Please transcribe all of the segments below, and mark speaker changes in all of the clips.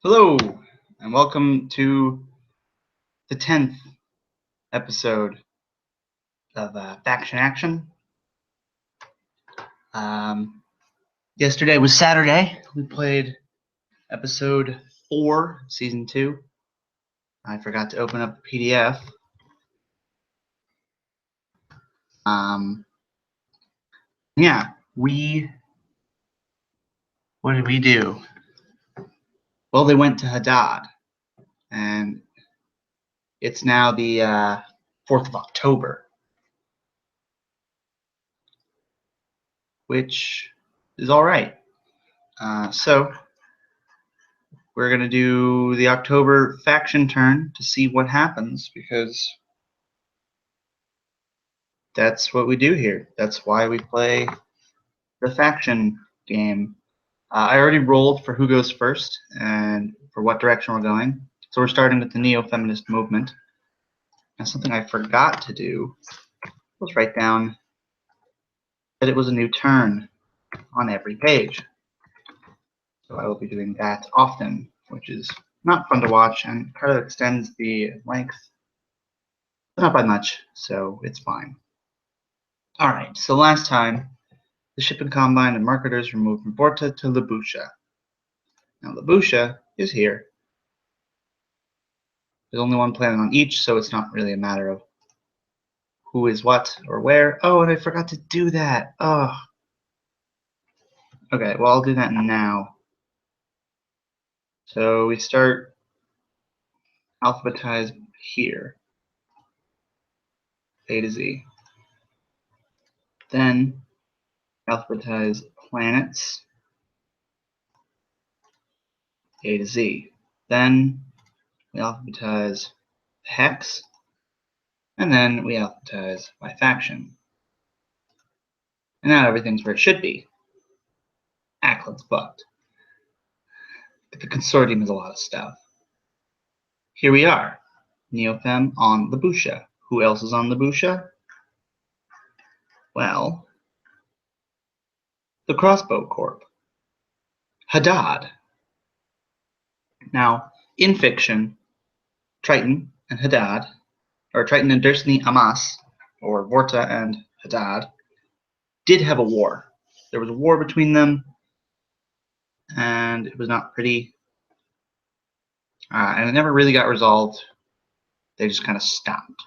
Speaker 1: Hello, and welcome to the 10th episode of Faction Action. Yesterday was Saturday. We played episode 4, season 2. I forgot to open up the PDF. Yeah, what did we do? Well, they went to Hadad, and it's now the 4th of October, which is all right. So we're going to do the October faction turn to see what happens, because that's what we do here. That's why we play the faction game. I already rolled for who goes first and for what direction we're going. So we're starting with the neo-feminist movement. Now, something I forgot to do was write down that it was a new turn on every page. So I will be doing that often, which is not fun to watch and kind of extends the length, but not by much, so it's fine. All right, so last time, the shipping combine and marketers were moved from Borta to Libusha. Now Libusha is here. There's only one planet on each, so it's not really a matter of who is what or where. Oh, and I forgot to do that. Oh. Okay, well, I'll do that now. So we start alphabetized here, A to Z. Then alphabetize planets, A to Z. Then we alphabetize hex, and then we alphabetize by faction. And now everything's where it should be. Ackland's bugged. But the consortium is a lot of stuff. Here we are, Neofem on Libusha. Who else is on Libusha? Well, the Crossbow Corp. Hadad. Now, in fiction, Triton and Hadad, or Triton and Dursni Amas, or Vorta and Hadad, did have a war. There was a war between them, and it was not pretty. And it never really got resolved. They just kind of stopped.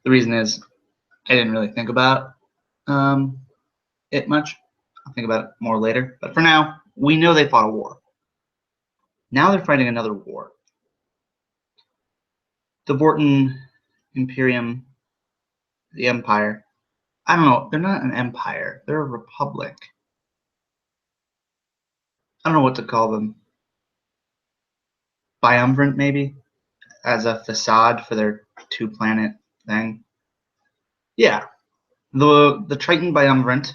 Speaker 1: The reason is I didn't really think about it much. I'll think about it more later. But for now, we know they fought a war. Now they're fighting another war. The Vorton Imperium, the Empire. I don't know. They're not an empire. They're a republic. I don't know what to call them. Biumvirate, maybe, as a facade for their two-planet thing. Yeah, the Triton Biumvirate.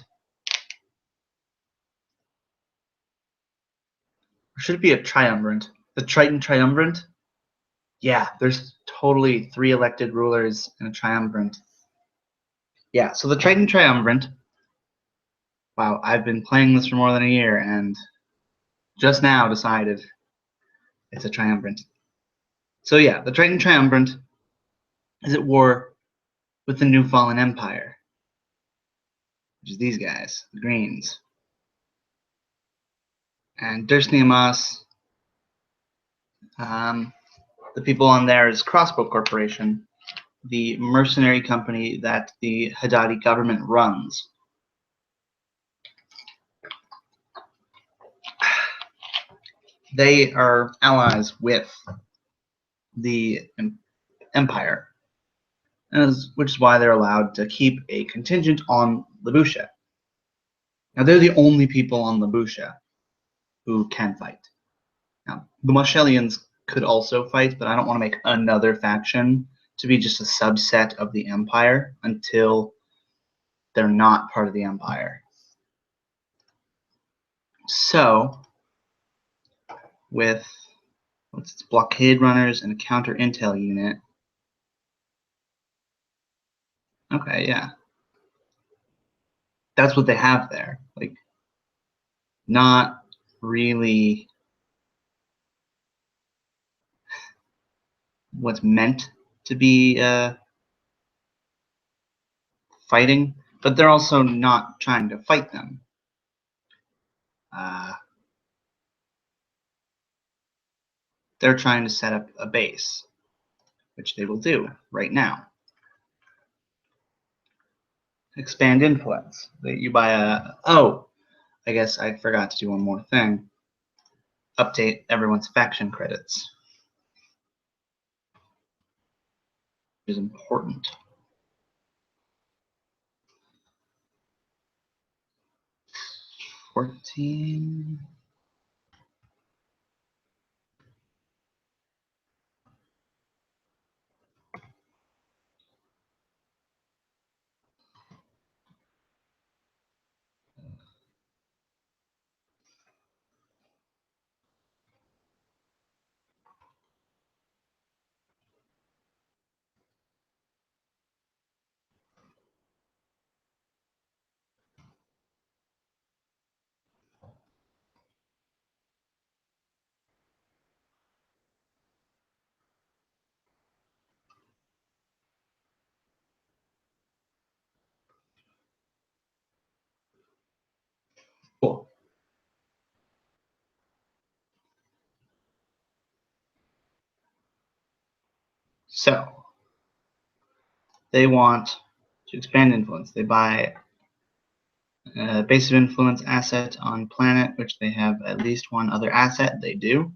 Speaker 1: Or should it be a triumvirate? The Triton Triumvirate? Yeah, there's totally 3 elected rulers in a triumvirate. Yeah, so the Triton Triumvirate. Wow, I've been playing this for more than a year and just now decided it's a triumvirate. So yeah, the Triton Triumvirate is at war with the New Fallen Empire, which is these guys, the Greens. And Dursni Amas, the people on there is Crossbow Corporation, the mercenary company that the Hadadi government runs. They are allies with the Empire, which is why they're allowed to keep a contingent on Libusha. Now, they're the only people on Libusha who can fight. Now, the Moshellians could also fight, but I don't want to make another faction to be just a subset of the Empire until they're not part of the Empire. So, with blockade runners and a counter intel unit. Okay, yeah. That's what they have there. Like, not really what's meant to be fighting, but they're also not trying to fight them. They're trying to set up a base, which they will do right now. Expand influence. You buy a... Oh, I guess I forgot to do one more thing. Update everyone's faction credits, which is important. $14. Cool. So they want to expand influence. They buy a base of influence asset on planet, which they have at least one other asset. They do.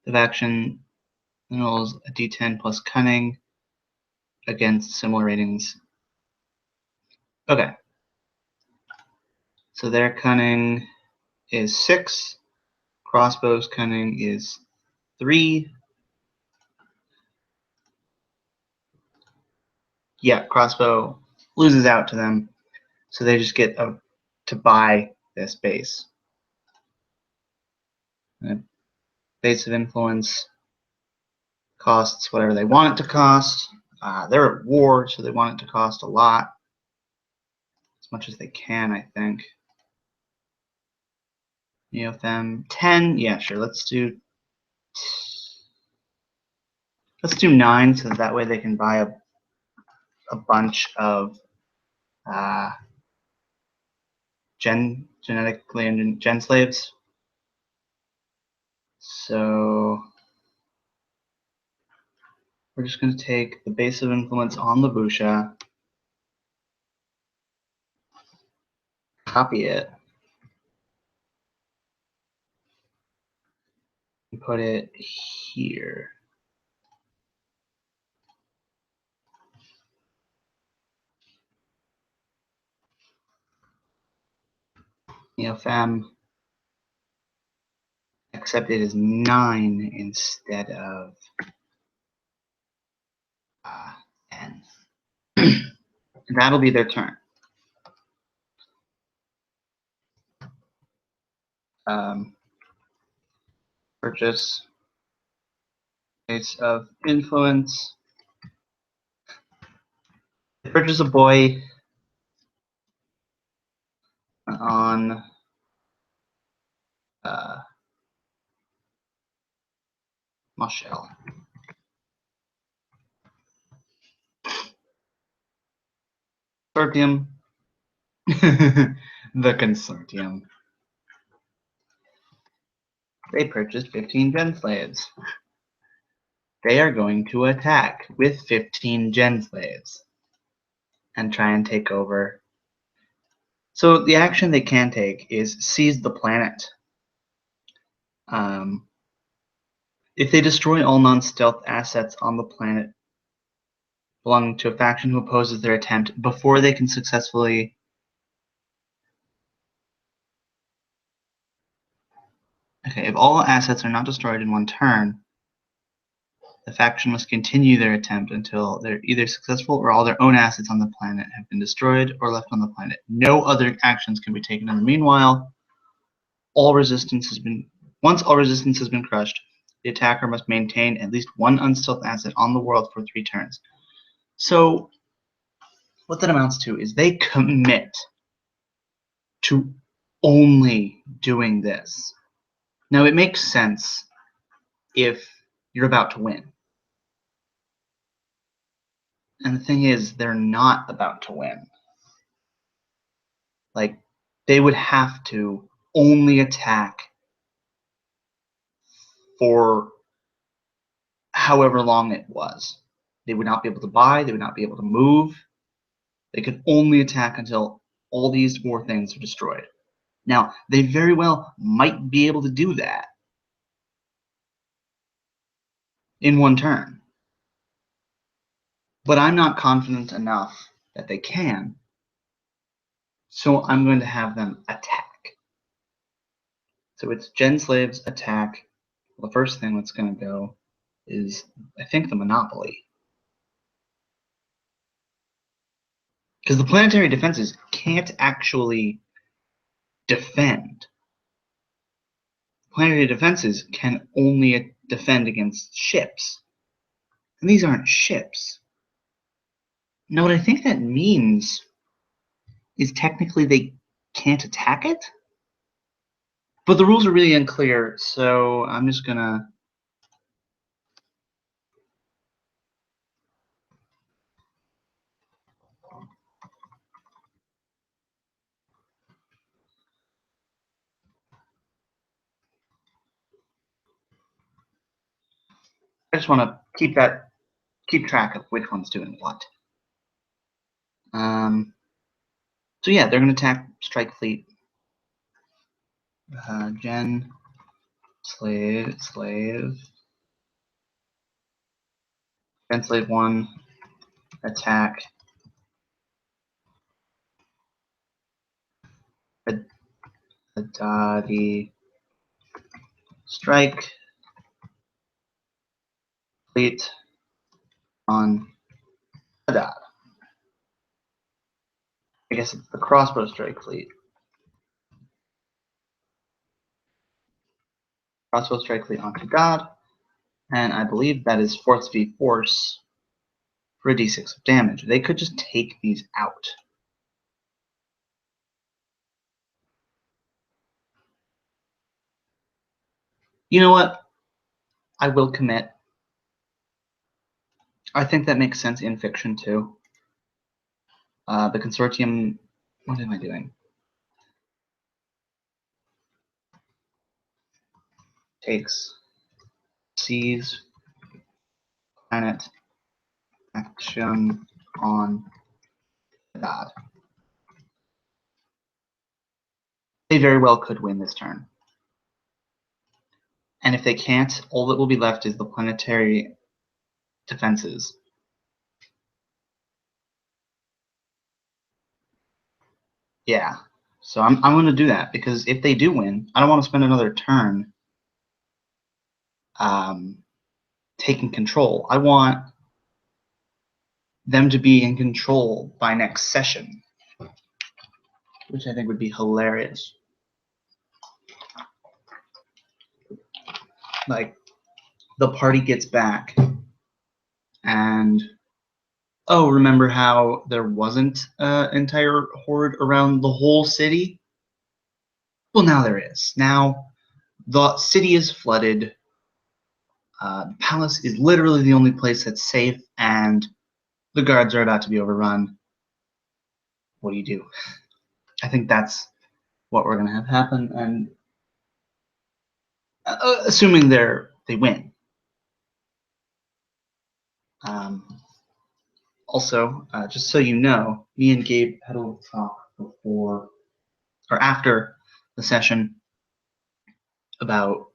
Speaker 1: The faction rolls a d10 plus cunning against similar ratings. Okay. So their cunning is 6. Crossbow's cunning is 3. Yeah, crossbow loses out to them, so they just get to buy this base. Base of influence costs whatever they want it to cost. They're at war, so they want it to cost a lot, as much as they can, I think. Them 10. Yeah, sure. Let's do 9, so that way they can buy a bunch of genetically engineered gen slaves. So we're just going to take the base of influence on the Busha, copy it, and put it here. Fam, except it is 9 instead of 10. That'll be their turn. Purchase base of influence. Purchase a boy on Marshall. Consortium. The consortium. They purchased 15 gen slaves. They are going to attack with 15 gen slaves and try and take over. So the action they can take is seize the planet. If they destroy all non-stealth assets on the planet belonging to a faction who opposes their attempt before they can successfully if all assets are not destroyed in one turn, the faction must continue their attempt until they're either successful or all their own assets on the planet have been destroyed or left on the planet. No other actions can be taken in the meanwhile. Once all resistance has been crushed, the attacker must maintain at least one unstealth asset on the world for 3 turns. So what that amounts to is they commit to only doing this. Now, it makes sense if you're about to win. And the thing is, they're not about to win. Like, they would have to only attack for however long it was. They would not be able to buy, they would not be able to move. They could only attack until all these 4 things are destroyed. Now, they very well might be able to do that in one turn. But I'm not confident enough that they can, so I'm going to have them attack. So it's Genslave's attack. Well, the first thing that's going to go is, I think, the Monopoly. Because the planetary defenses can't actually defend. Planetary defenses can only defend against ships. And these aren't ships. Now, what I think that means is technically they can't attack it? But the rules are really unclear, so I'm just gonna I just want to keep track of which one's doing what. So yeah, they're gonna attack Strike Fleet. Gen Slave Gen Slave 1 attack Adadi Strike Fleet on Adad. I guess it's the Crossbow Strike Fleet. Crossbow Strike Fleet on Adad, and I believe that is Force v Force for a d6 of damage. They could just take these out. You know what? I will commit. I think that makes sense in fiction too. The consortium. What am I doing? Takes sees planet action on God. They very well could win this turn. And if they can't, all that will be left is the planetary defenses. Yeah. So I'm going to do that, because if they do win, I don't want to spend another turn taking control. I want them to be in control by next session, which I think would be hilarious. Like, the party gets back, and oh, remember how there wasn't an entire horde around the whole city? Well, now there is. Now the city is flooded. The palace is literally the only place that's safe, and the guards are about to be overrun. What do you do? I think that's what we're going to have happen, and assuming they win. Also, just so you know, me and Gabe had a little talk before or after the session about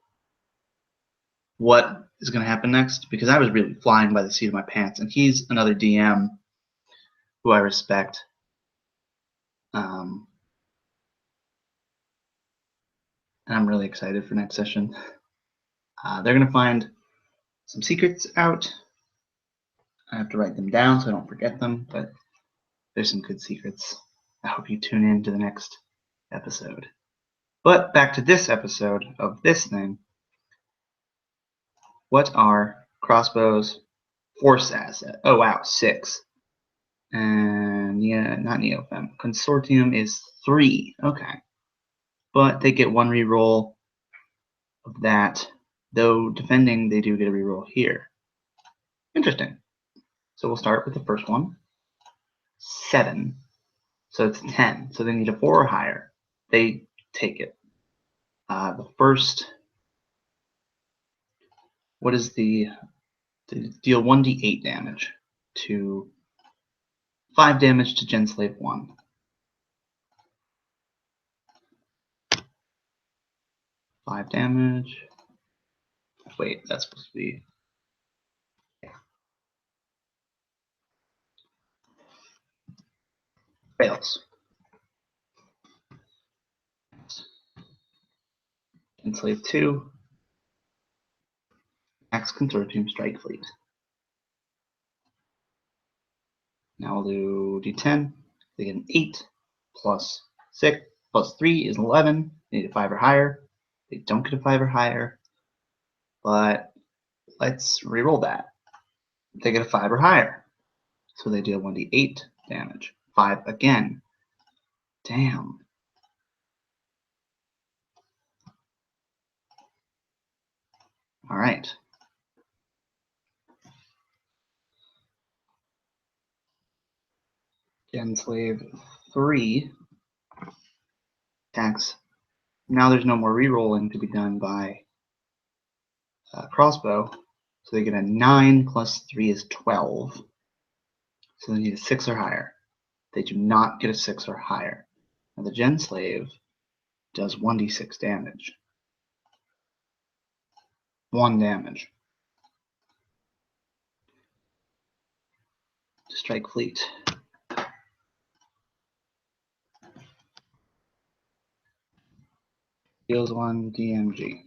Speaker 1: what is going to happen next, because I was really flying by the seat of my pants, and he's another DM who I respect. And I'm really excited for next session. They're going to find some secrets out. I have to write them down so I don't forget them, but there's some good secrets. I hope you tune in to the next episode. But back to this episode of this thing. What are Crossbow's force asset? Oh wow, 6. And yeah, not Neofem. Consortium is 3. Okay. but they get one reroll of that. Though defending, they do get a reroll here. Interesting. So we'll start with the first one. 7. So it's 10. So they need a 4 or higher. They take it. The first, what is the deal 1d8 damage to 5 damage to Genslave 1. Five damage. Wait, that's supposed to be. Fails. Genslave 2. Max Consortium Strike Fleet. Now we'll do d10. They get an 8 plus 6 plus 3 is 11. They need a 5 or higher. They don't get a 5 or higher. But let's reroll that. They get a 5 or higher. So they deal 1d8 damage. 5 again. Damn. All right. Genslave 3 attacks. Now there's no more rerolling to be done by crossbow. So they get a 9 plus 3 is 12. So they need a 6 or higher. They do not get a 6 or higher. Now the Genslave does 1d6 damage. 1 damage. To strike fleet. Deals 1 DMG.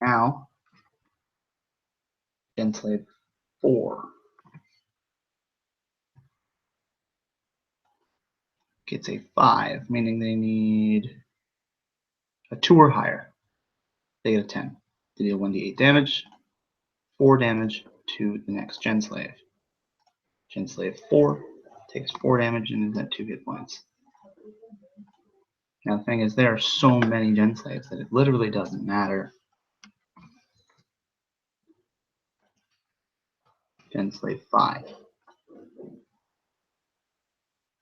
Speaker 1: Now, Genslave 4 gets a 5, meaning they need a 2 or higher. They get a 10. They deal 1d8 damage, 4 damage to the next Genslave. Genslave 4 takes 4 damage and is at 2 hit points. Now the thing is, there are so many Genslaves that it literally doesn't matter. Genslave 5.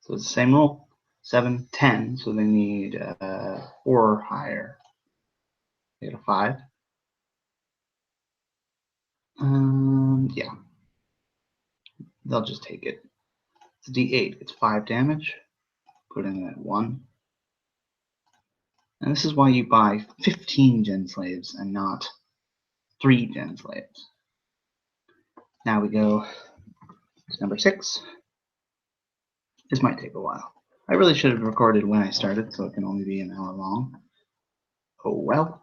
Speaker 1: So it's the same rule. 7, 10, so they need 4 or higher. They get a 5. Yeah. They'll just take it. It's a d8. It's 5 damage. Put in at 1. And this is why you buy 15 Genslaves and not 3 Genslaves. Now we go to number 6. This might take a while. I really should have recorded when I started, so it can only be an hour long. Oh well.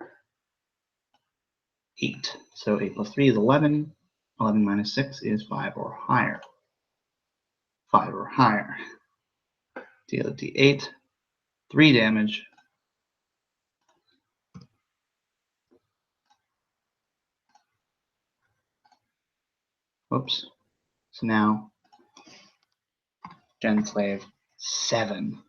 Speaker 1: 8. So 8 plus 3 is 11. 11 minus 6 is 5 or higher. 5 or higher. Deal a d8. 3 damage. Whoops. So now, Genslave 7.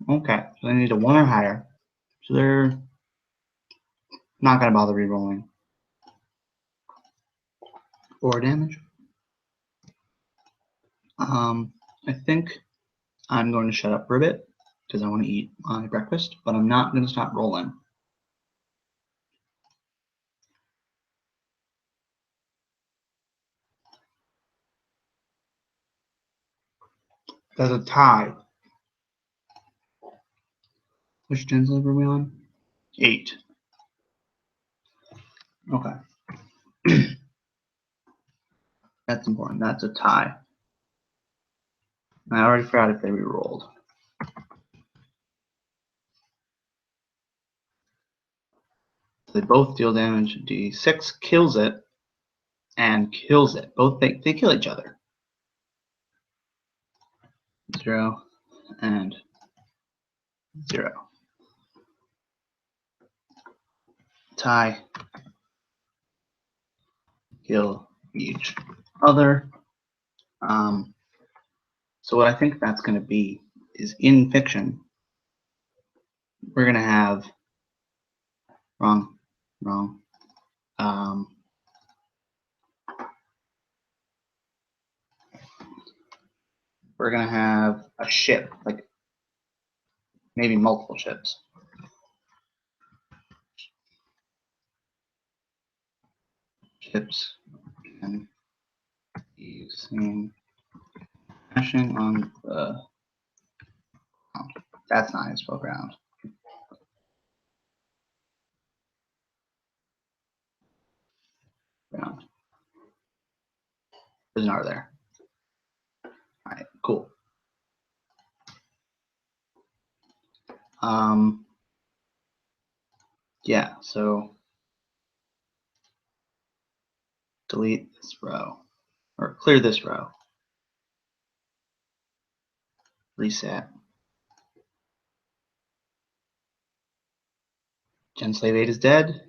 Speaker 1: Okay, so they need a 1 or higher. So they're not going to bother rerolling. 4 damage. I think I'm going to shut up for a bit because I want to eat my breakfast, but I'm not going to stop rolling. There's a tie. Which Genslave are we on? 8. Okay. That's important. That's a tie. I already forgot if they rerolled. They both deal damage. D6 kills it and kills it. Both they kill each other. 0 and 0. Tie. kill each other. So what I think that's going to be is in fiction, we're going to have wrong. We're going to have a ship, like maybe multiple ships. Ships can be seen crashing on the ground. That's not how you spell ground. Ground. There's an R there. All right, cool. Yeah, so delete this row, or clear this row. Reset. Genslave 8 is dead.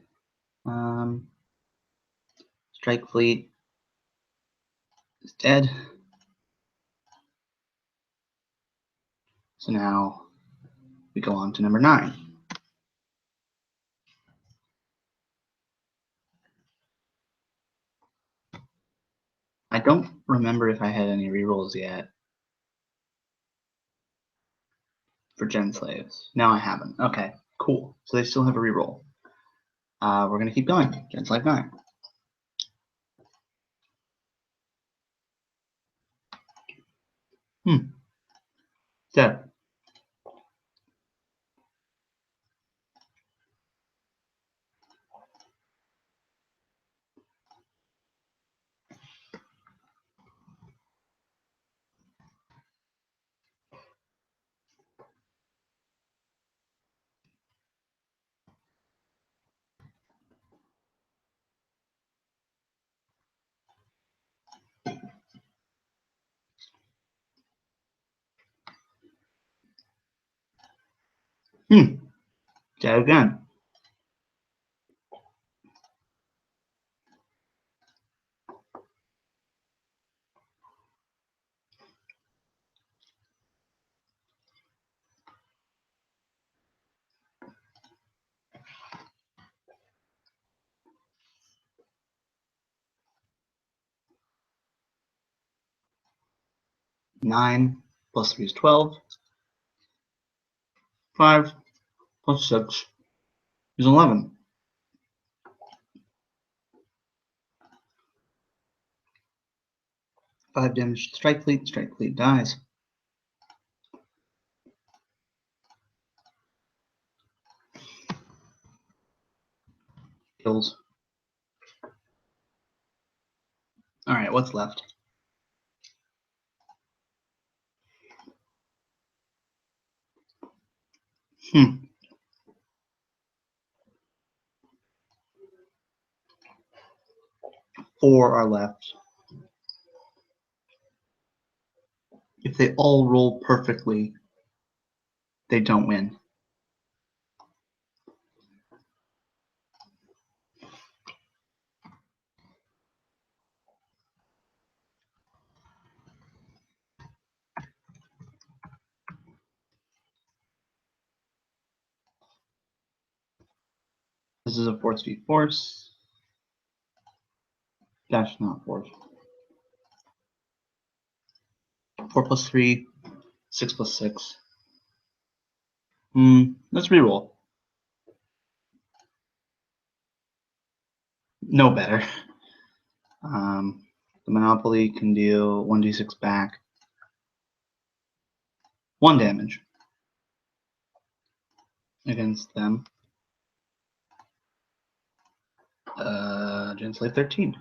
Speaker 1: Strike Fleet is dead. So now we go on to number 9. I don't remember if I had any rerolls yet for Genslaves. Now I haven't. Okay, cool. So they still have a reroll. We're going to keep going. Genslave 9. Dead. Dead again. Nine plus 3 is 12. 5 plus 6 is 11. 5 damage to Strike Fleet dies. Kills. Alright, what's left? Four are left. If they all roll perfectly, they don't win. This is a force v force. Dash not force. 4 plus 3, 6 plus 6. Let's reroll. No better. The Monopoly can deal 1d6 back. 1 damage against them. Genslave 13.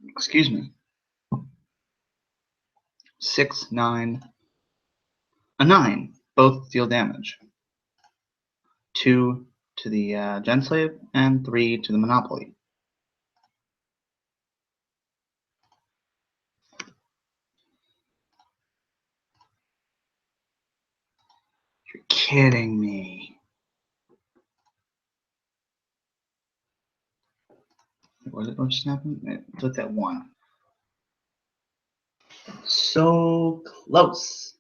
Speaker 1: Excuse me. 6, 9, a 9. Both deal damage. 2 to the Genslave and 3 to the Monopoly. kidding me? Was it going to happen? It's with that one. So close.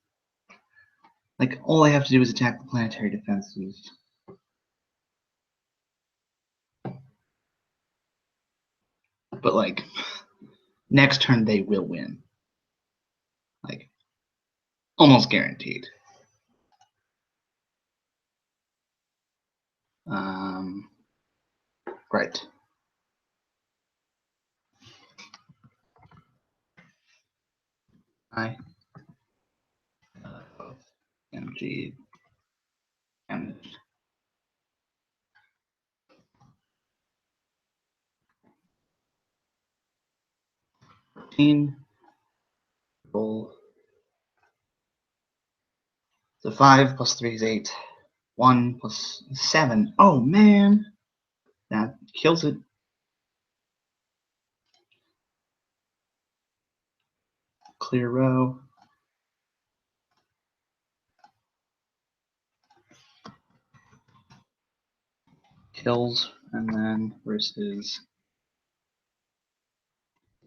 Speaker 1: Like, all I have to do is attack the planetary defenses. But, like, next turn they will win. Like, almost guaranteed. Right. MG and 14. Roll. So 5 plus 3 is 8. 1 plus 7. Oh man! That kills it. Clear row. Kills, and then versus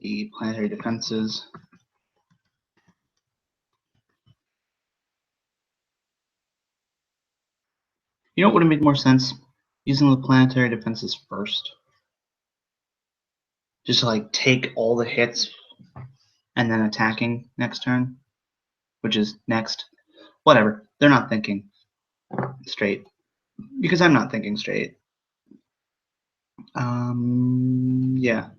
Speaker 1: the planetary defenses. You know what would have made more sense? Using the planetary defenses first. Just to like take all the hits and then attacking next turn, which is next. Whatever. They're not thinking straight. Because I'm not thinking straight. Yeah.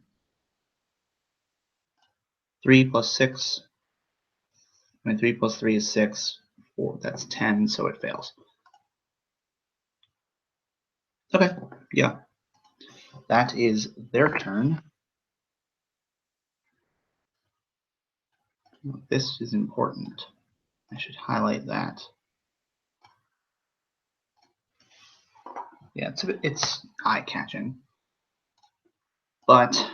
Speaker 1: 3 plus 6. I mean, 3 plus 3 is 6. 4, that's 10, so it fails. Okay, yeah. That is their turn. This is important. I should highlight that. Yeah, it's eye-catching. But,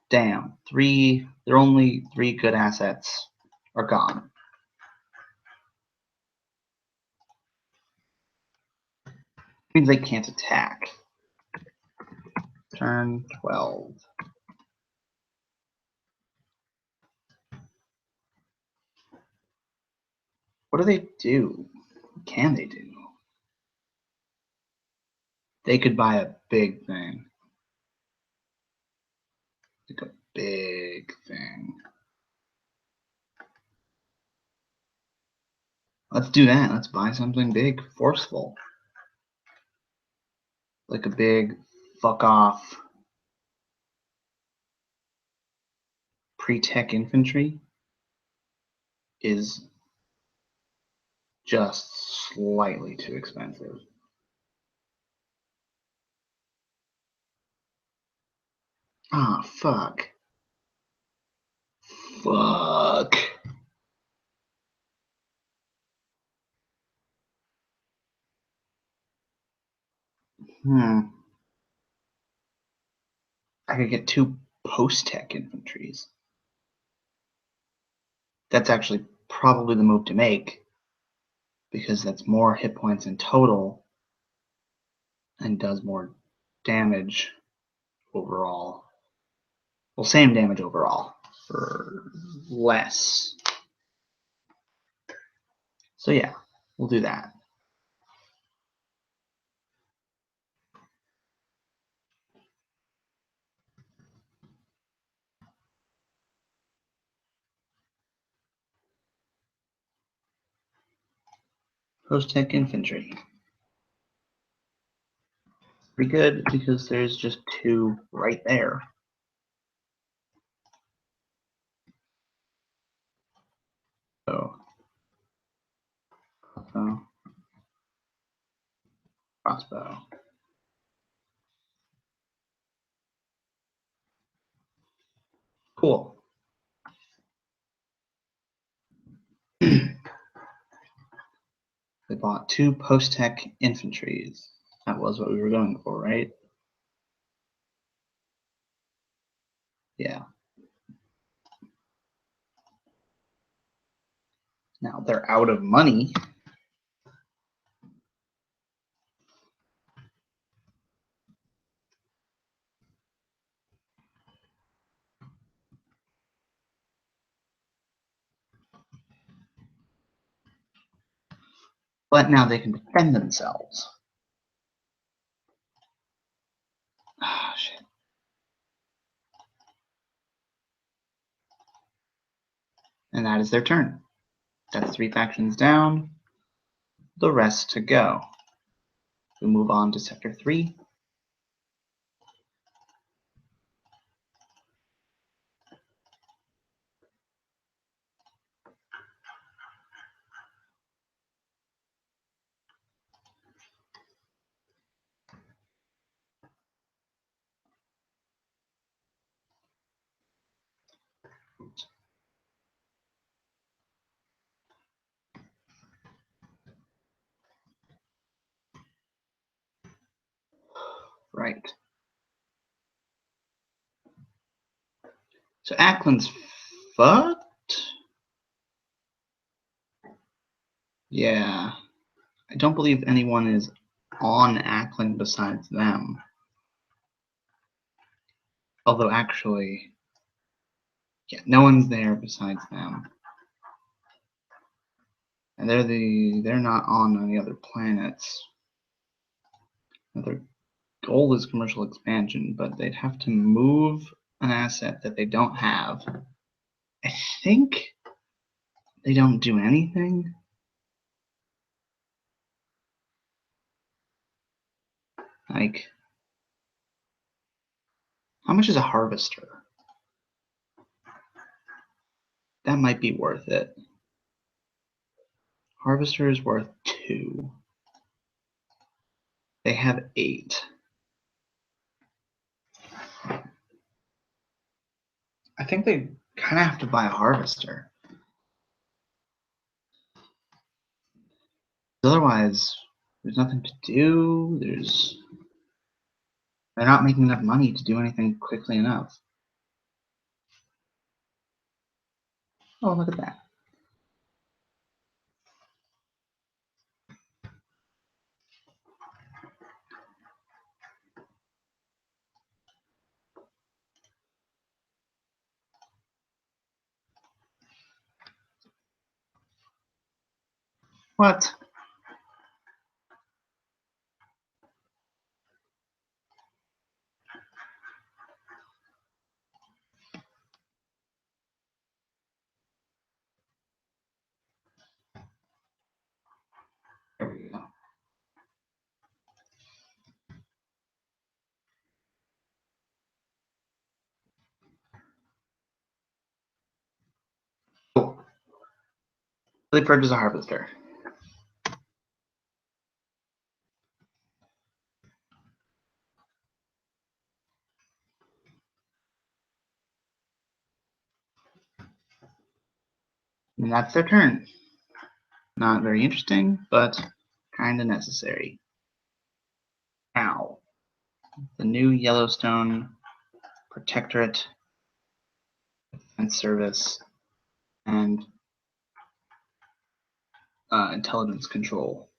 Speaker 1: damn, their only 3 good assets are gone. Means they can't attack. Turn 12. What do they do? What can they do? They could buy a big thing. Like a big thing. Let's do that. Let's buy something big, forceful. Like a big fuck off pre-tech infantry is just slightly too expensive. Ah, fuck. Fuck. I could get 2 post-tech infantries. That's actually probably the move to make, because that's more hit points in total and does more damage overall. Well, same damage overall for less. So yeah, we'll do that. Post-tech infantry. Pretty good because there's just 2 right there. So, crossbow. Cool. They bought 2 post-tech infantries. That was what we were going for, right? Yeah. Now they're out of money. But now they can defend themselves. Ah, shit. And that is their turn. That's 3 factions down. The rest to go. We move on to Sector 3. Right. So Ackland's fucked? Yeah. I don't believe anyone is on Ackland besides them. Although actually, yeah, no one's there besides them. And they're not on any other planets. Their goal is commercial expansion, but they'd have to move an asset that they don't have. I think they don't do anything. Like, how much is a harvester? That might be worth it. Harvester is worth 2. They have 8. I think they kind of have to buy a harvester. Otherwise, there's nothing to do. They're not making enough money to do anything quickly enough. Oh, look at that. What? There we go. Oh. They purchase a harvester. And that's their turn. Not very interesting, but kind of necessary. Now, the new Yellowstone Protectorate Defense Service and intelligence control.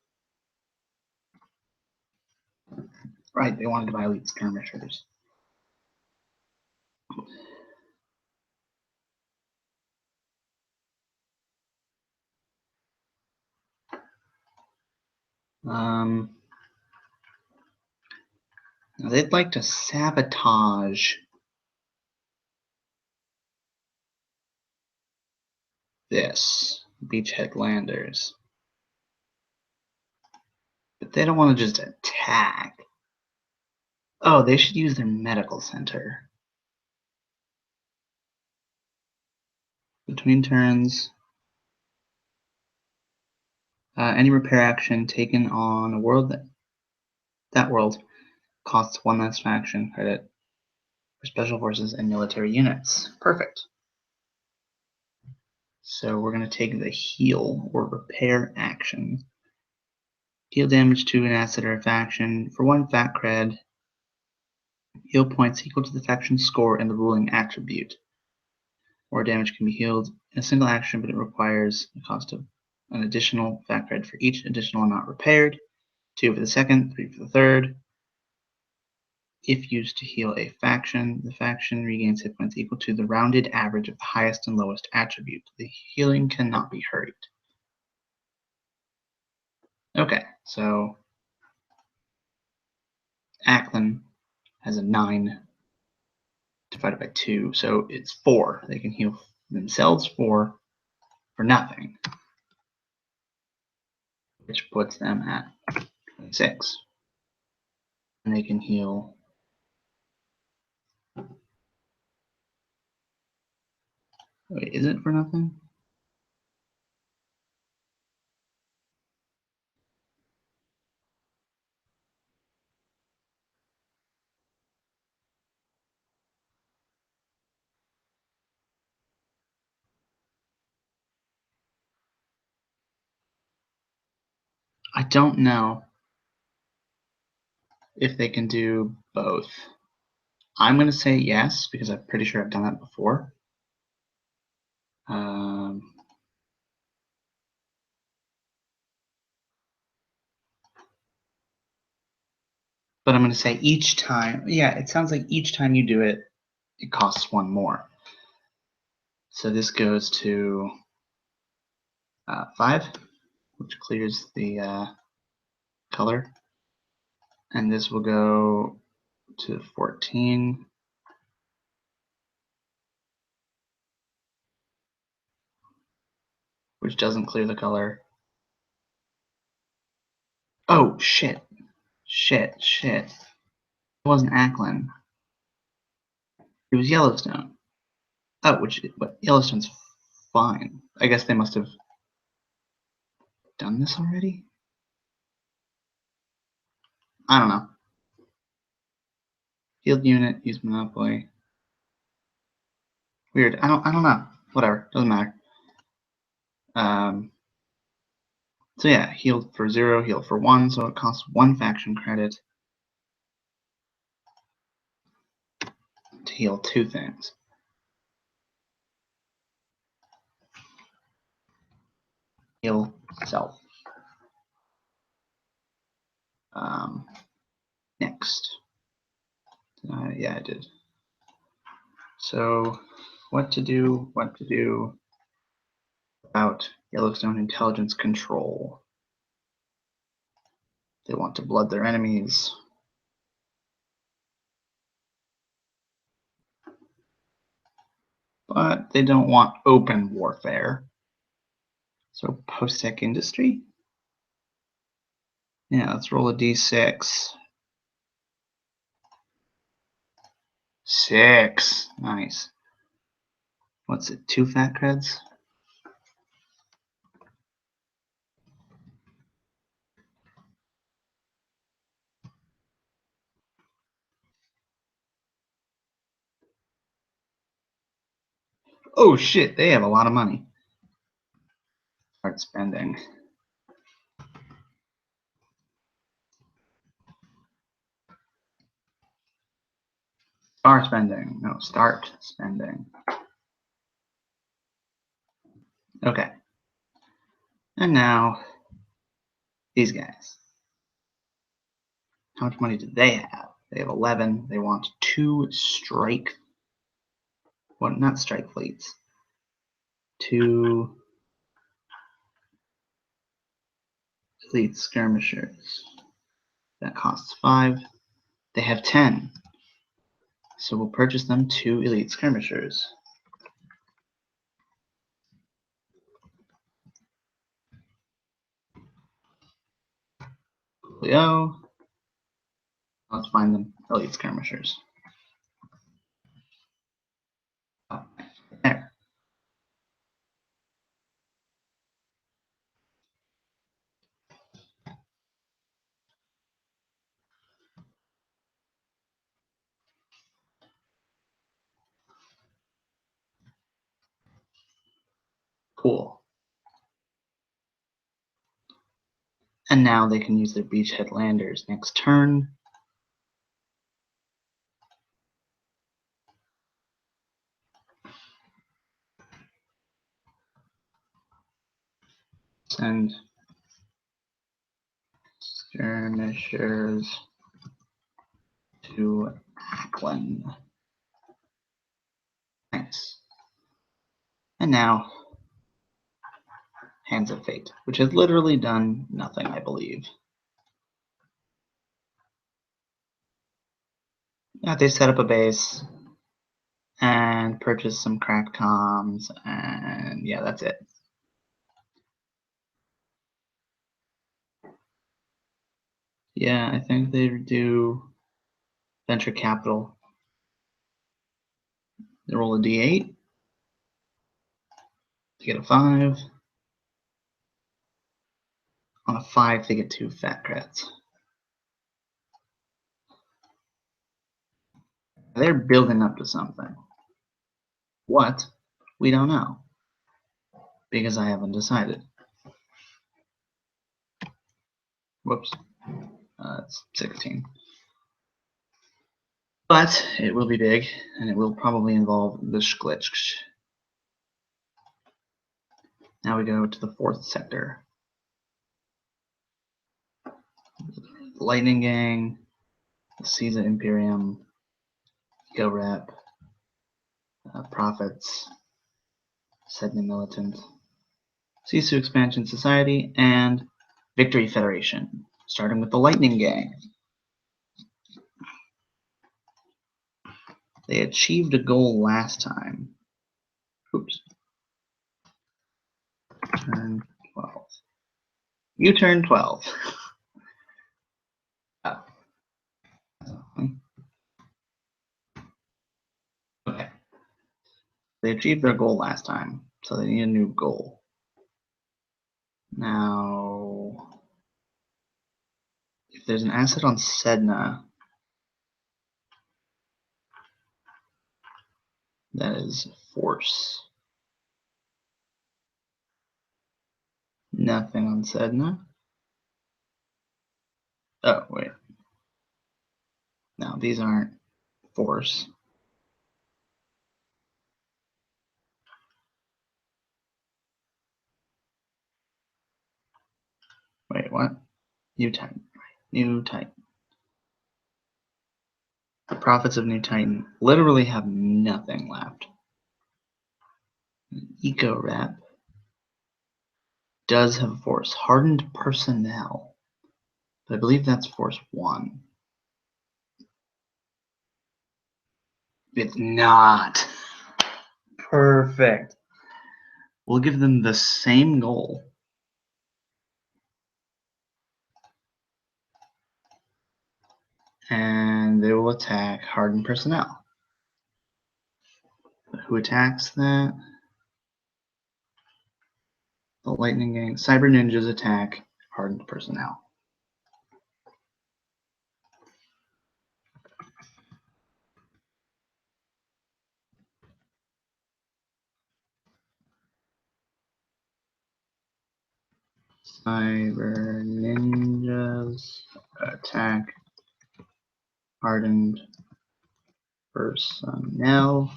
Speaker 1: Right, they wanted to buy elite skirmishers. They'd like to sabotage this, Beachhead Landers. But they don't want to just attack. Oh, they should use their medical center. Between turns, any repair action taken on a world that world costs 1 less faction credit for special forces and military units. Perfect. So we're going to take the heal or repair action. Deal damage to an asset or a faction for 1 fact cred. Heal points equal to the faction score and the ruling attribute. Or damage can be healed in a single action, but it requires the cost of an additional fact cred for each additional amount repaired. 2 for the second, 3 for the third. If used to heal a faction, the faction regains hit points equal to the rounded average of the highest and lowest attribute. The healing cannot be hurried. Okay, so Ackland has a 9 divided by 2, so it's 4. They can heal themselves 4 for nothing, which puts them at 6. And they can heal. Wait, is it for nothing? I don't know if they can do both. I'm going to say yes, because I'm pretty sure I've done that before. But I'm going to say each time. Yeah, it sounds like each time you do it, it costs 1 more. So this goes to 5, which clears the color. And this will go to 14. Which doesn't clear the color. Oh, shit. Shit. It wasn't Ackland. It was Yellowstone. Oh, but Yellowstone's fine. I guess they must have done this already? I don't know. Field unit, use Monopoly. Weird. I don't know. Whatever. Doesn't matter. So yeah, healed for 0, healed for 1, so it costs 1 faction credit to heal 2 things. Heal self. Next. Yeah, I did. So what to do about Yellowstone intelligence control. They want to blood their enemies. But they don't want open warfare. So post-tech industry? Yeah, let's roll a d6. 6. Nice. What's it, 2 fat creds? Oh shit, they have a lot of money. Start spending. Start spending. No, start spending. Okay. And now, these guys. How much money do they have? They have 11. They want 2 strike. Well, not strike fleets. 2 elite skirmishers. That costs 5. They have 10. So we'll purchase them 2 elite skirmishers. Leo. Let's find them elite skirmishers. Oh, there. Cool. And now they can use their beachhead landers next turn. Send skirmishers to Ackland. Nice. And now, Hands of Fate, which has literally done nothing, I believe. Yeah, they set up a base and purchased some cracked comms, and yeah, that's it. Yeah, I think they do venture capital. They roll a d8 to get a 5. On a 5, they get 2 fat crits. They're building up to something. What? We don't know. Because I haven't decided. Whoops. It's 16. But it will be big, and it will probably involve the Glitch. Now we go to the 4th sector. Lightning Gang, the Caesar Imperium, Go Rep, Prophets, Sedna Militant, Sisu Expansion Society, and Victory Federation, starting with the Lightning Gang. They achieved a goal last time. Oops. Turn 12. You turn 12. Oh. Okay. They achieved their goal last time, so they need a new goal. Now, if there's an asset on Sedna that is force. Nothing on Sedna. Oh, wait. No, these aren't force. Wait, what? New Titan. New Titan. The Prophets of New Titan literally have nothing left. Eco Rep does have force. Hardened personnel. But I believe that's force 1. It's not. Perfect. We'll give them the same goal. And they will attack hardened personnel. Who attacks that? The Lightning Gang. Cyber Ninjas attack hardened personnel. Cyber Ninjas attack hardened personnel.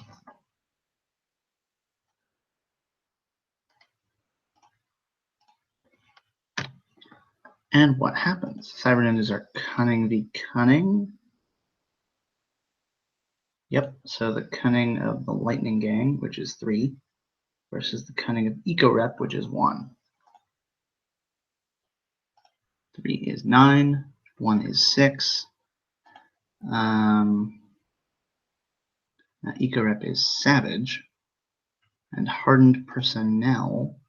Speaker 1: And what happens? Cyber Ninjas are cunning v cunning. Yep, so the cunning of the Lightning Gang, which is 3, versus the cunning of Eco Rep, which is 1. 3 is 9, 1 is 6. Eco Rep is Savage, and Hardened Personnel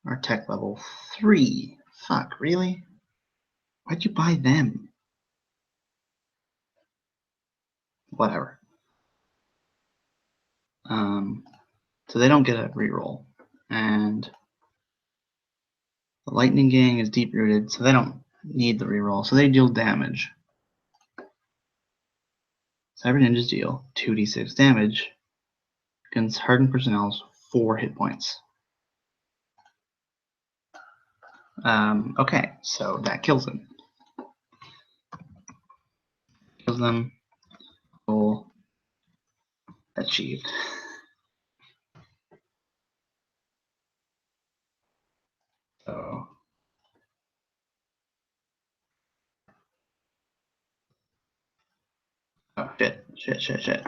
Speaker 1: are tech level 3. Fuck, really? Why'd you buy them? Whatever. So they don't get a reroll. And the Lightning Gang is deep rooted, so they don't need the reroll. So they deal damage. Cyber Ninjas deal 2d6 damage against hardened personnel's 4 hit points. Okay, so that kills them. Kills them. Goal achieved. So oh shit.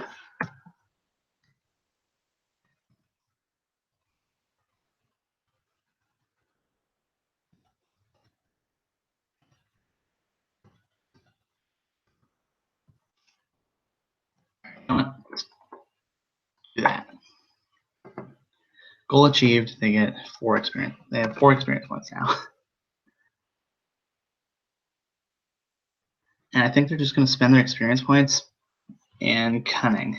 Speaker 1: Goal achieved. They get 4 experience. They have 4 experience points now. And I think they're just going to spend their experience points in cunning,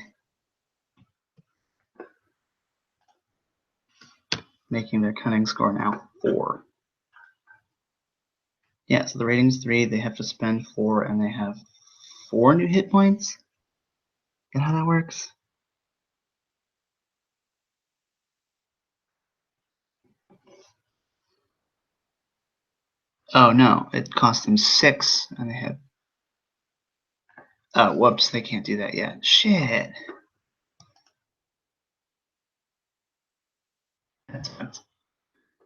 Speaker 1: making their cunning score now 4. Yeah, so the rating's 3. They have to spend 4, and they have 4 new hit points. Get how that works? Oh no, it cost them 6, and they have. Oh, whoops! They can't do that yet. Shit. That's fun.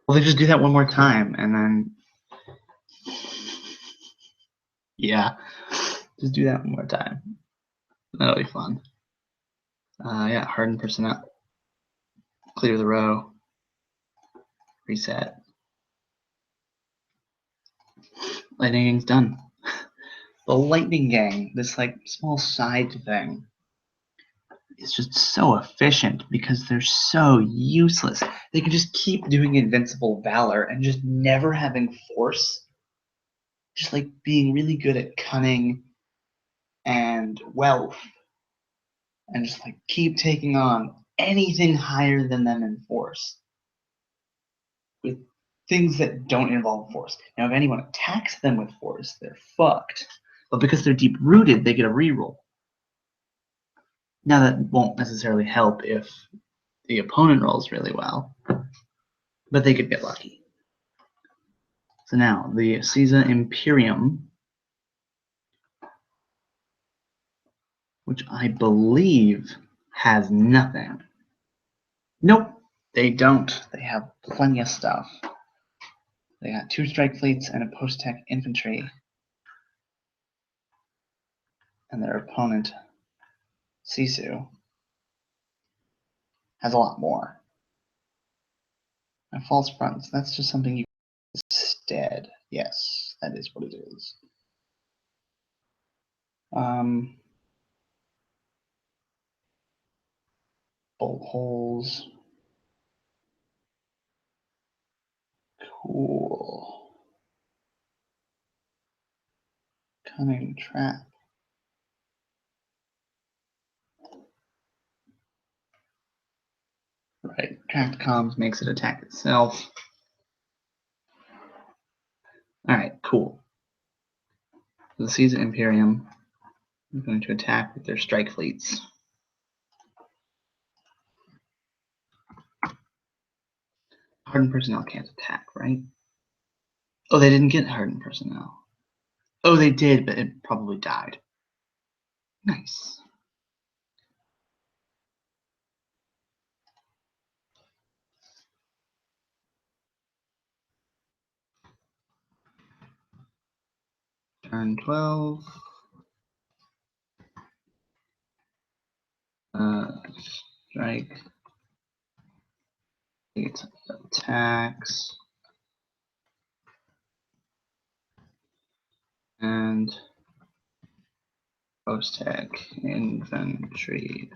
Speaker 1: Well, they just do that one more time, and then. Yeah, just do that one more time. That'll be fun. Yeah, harden personnel. Clear the row. Reset. Lightning Gang's done. The Lightning Gang, this like small side thing, is just so efficient because they're so useless. They can just keep doing Invincible Valor and just never having force. Just like being really good at cunning and wealth. And just like keep taking on anything higher than them in force. With things that don't involve force. Now if anyone attacks them with force, they're fucked. But because they're deep rooted, they get a reroll. Now that won't necessarily help if the opponent rolls really well, but they could get lucky. So now the Caesar Imperium, which I believe has nothing. Nope, they don't. They have plenty of stuff. They got 2 strike fleets and a post-tech infantry. And their opponent, Sisu, has a lot more. And false fronts, that's just something you instead. Yes, that is what it is. Bolt holes. Cool. Cunning trap. Right, tracked comms makes it attack itself. Alright, cool. The Caesar Imperium is going to attack with their strike fleets. Hardened personnel can't attack, right? Oh, they didn't get hardened personnel. Oh, they did, but it probably died. Nice. Turn 12. Strike. It attacks. And post-tech infantry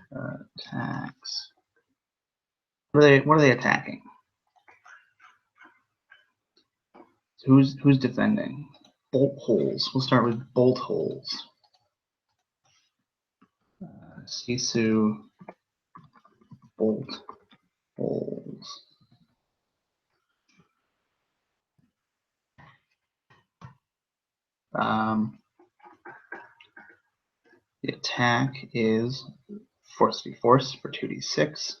Speaker 1: attacks. What are they attacking? So who's defending? Bolt holes. We'll start with bolt holes. Sisu bolt holes. The attack is force v force for 2d6.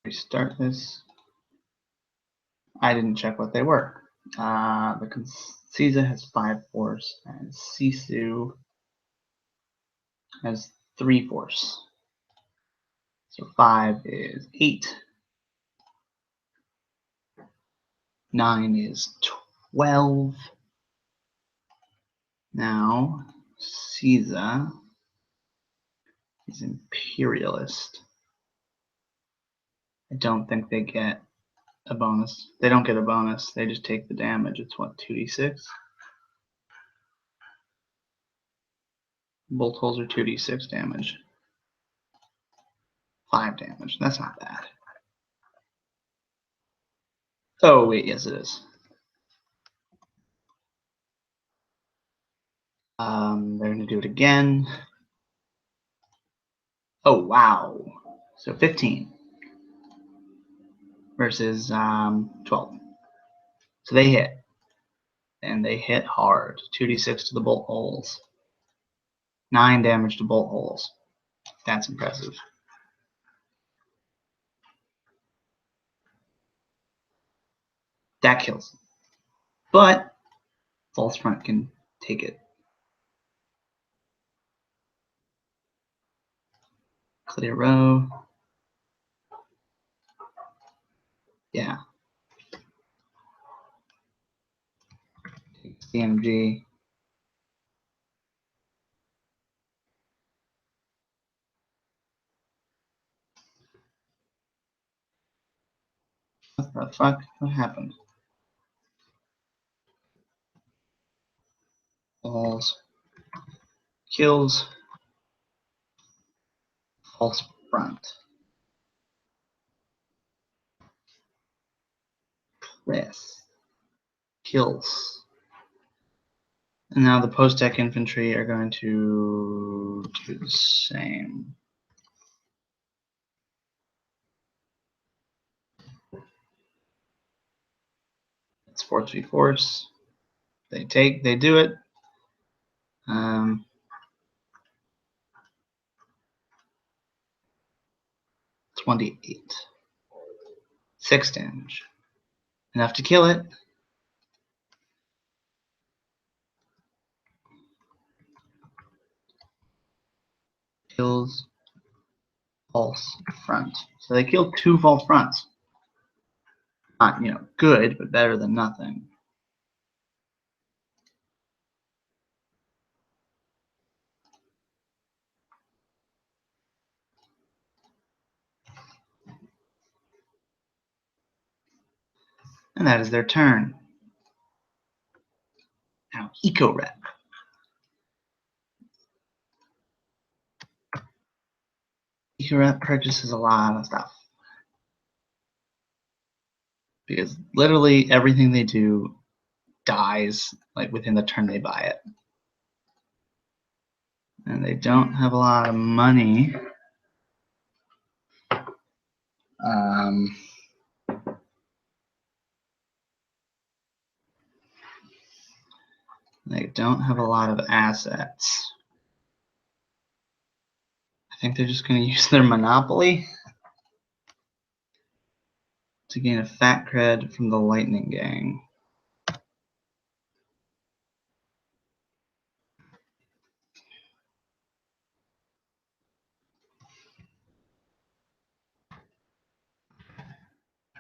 Speaker 1: Restart this. I didn't check what they were. The Caesar has 5 force, and Sisu has 3 force. So 5 is 8. 9 is 12. Now, Caesar is Imperialist. I don't think they get a bonus. They don't get a bonus. They just take the damage. It's what, 2d6? Bolt holes are 2d6 damage. 5 damage. That's not bad. Oh, wait, yes, it is. They're going to do it again. Oh, wow. So 15 versus 12. So they hit. And they hit hard. 2d6 to the bolt holes. 9 damage to bolt holes. That's impressive. That kills. But false front can take it. Clear row. Yeah. CMG. What the fuck? What happened? False. Kills. False front. Press. Kills. And now the post-deck infantry are going to do the same. It's force v force. They do it. 28. 6 damage. Enough to kill it. Kills false front. So they killed 2 false fronts. Not, good, but better than nothing. And that is their turn. Now, Eco-Rep. Eco-Rep purchases a lot of stuff. Because literally everything they do dies like within the turn they buy it. And they don't have a lot of money. They don't have a lot of assets. I think they're just going to use their Monopoly to gain a fat cred from the Lightning Gang.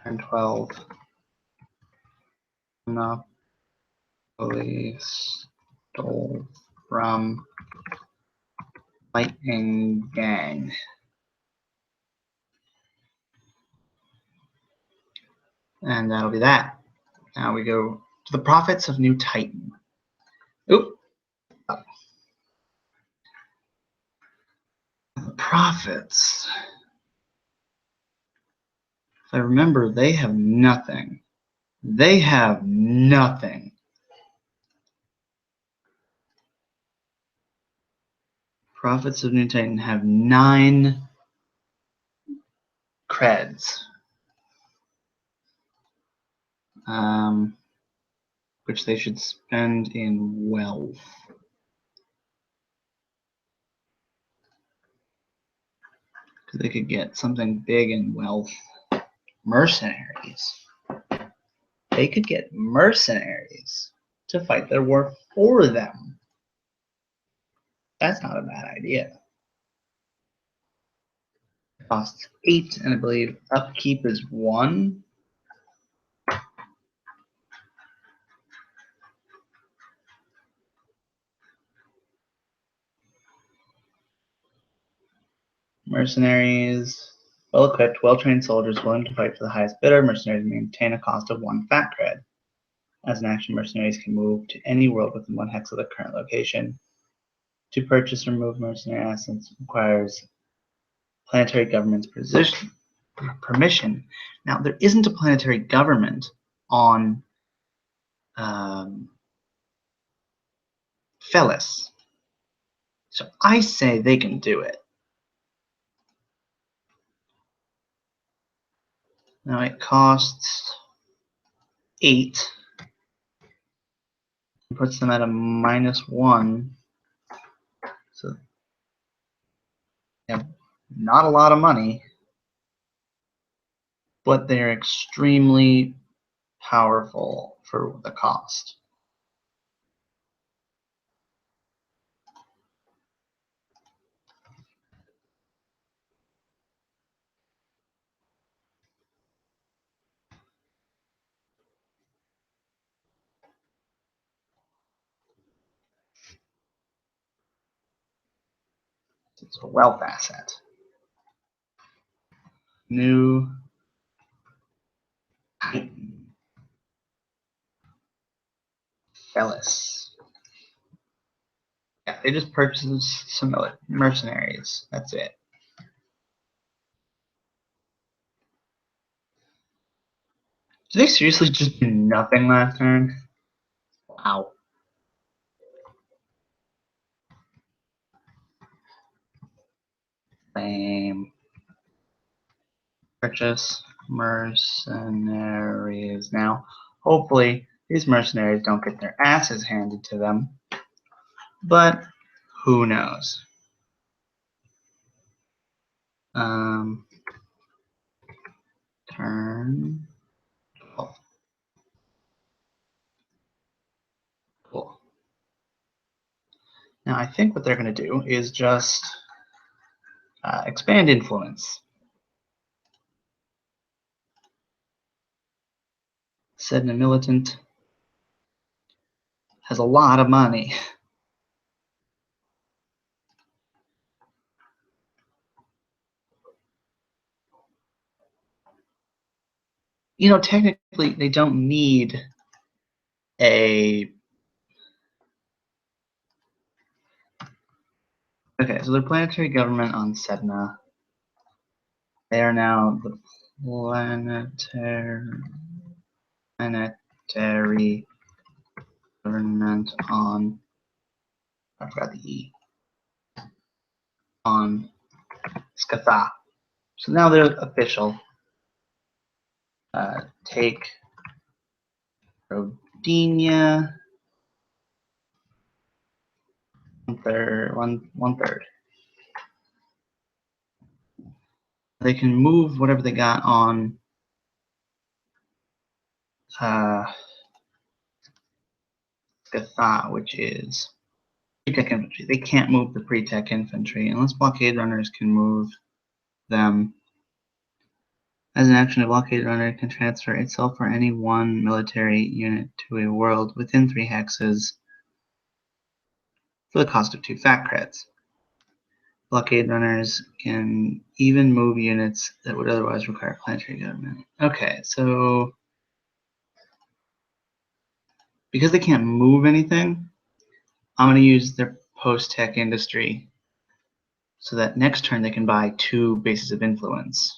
Speaker 1: Turn 12. Monopoly stole from Lightning Gang. And that'll be that. Now we go to the Prophets of New Titan. Oop. Oh. The Prophets. If I remember, they have nothing. They have nothing. Prophets of New Titan have 9 creds. Which they should spend in wealth. Because they could get something big in wealth. Mercenaries. They could get mercenaries to fight their war for them. That's not a bad idea. It costs 8, and I believe upkeep is 1. Mercenaries, well-equipped, well-trained soldiers willing to fight for the highest bidder. Mercenaries maintain a cost of 1 fat cred. As an action, mercenaries can move to any world within 1 hex of the current location. To purchase or move mercenary assets requires planetary government's permission. Now, there isn't a planetary government on Felis, so I say they can do it. Now it costs 8. It puts them at a -1. So they have not a lot of money, but they're extremely powerful for the cost. It's a wealth asset. New Felis. Yeah, they just purchased some mercenaries. That's it. Did they seriously just do nothing last turn? Wow. Lame. Purchase mercenaries. Now, hopefully, these mercenaries don't get their asses handed to them. But who knows? Turn 12. Cool. Now, I think what they're going to do is just expand influence. Sedna Militant has a lot of money. You know, technically, they don't need a... Okay, so the planetary government on Sedna. They are now the planetary government on... I forgot the E. On Skatha. So now they're official. Take Rodinia. One third. They can move whatever they got on Skatha, which is pre-tech infantry. They can't move the pre-tech infantry unless blockade runners can move them. As an action, a blockade runner can transfer itself or any one military unit to a world within 3 hexes for the cost of 2 fat creds. Blockade runners can even move units that would otherwise require planetary government. Okay, so because they can't move anything, I'm going to use their post-tech industry so that next turn they can buy 2 bases of influence.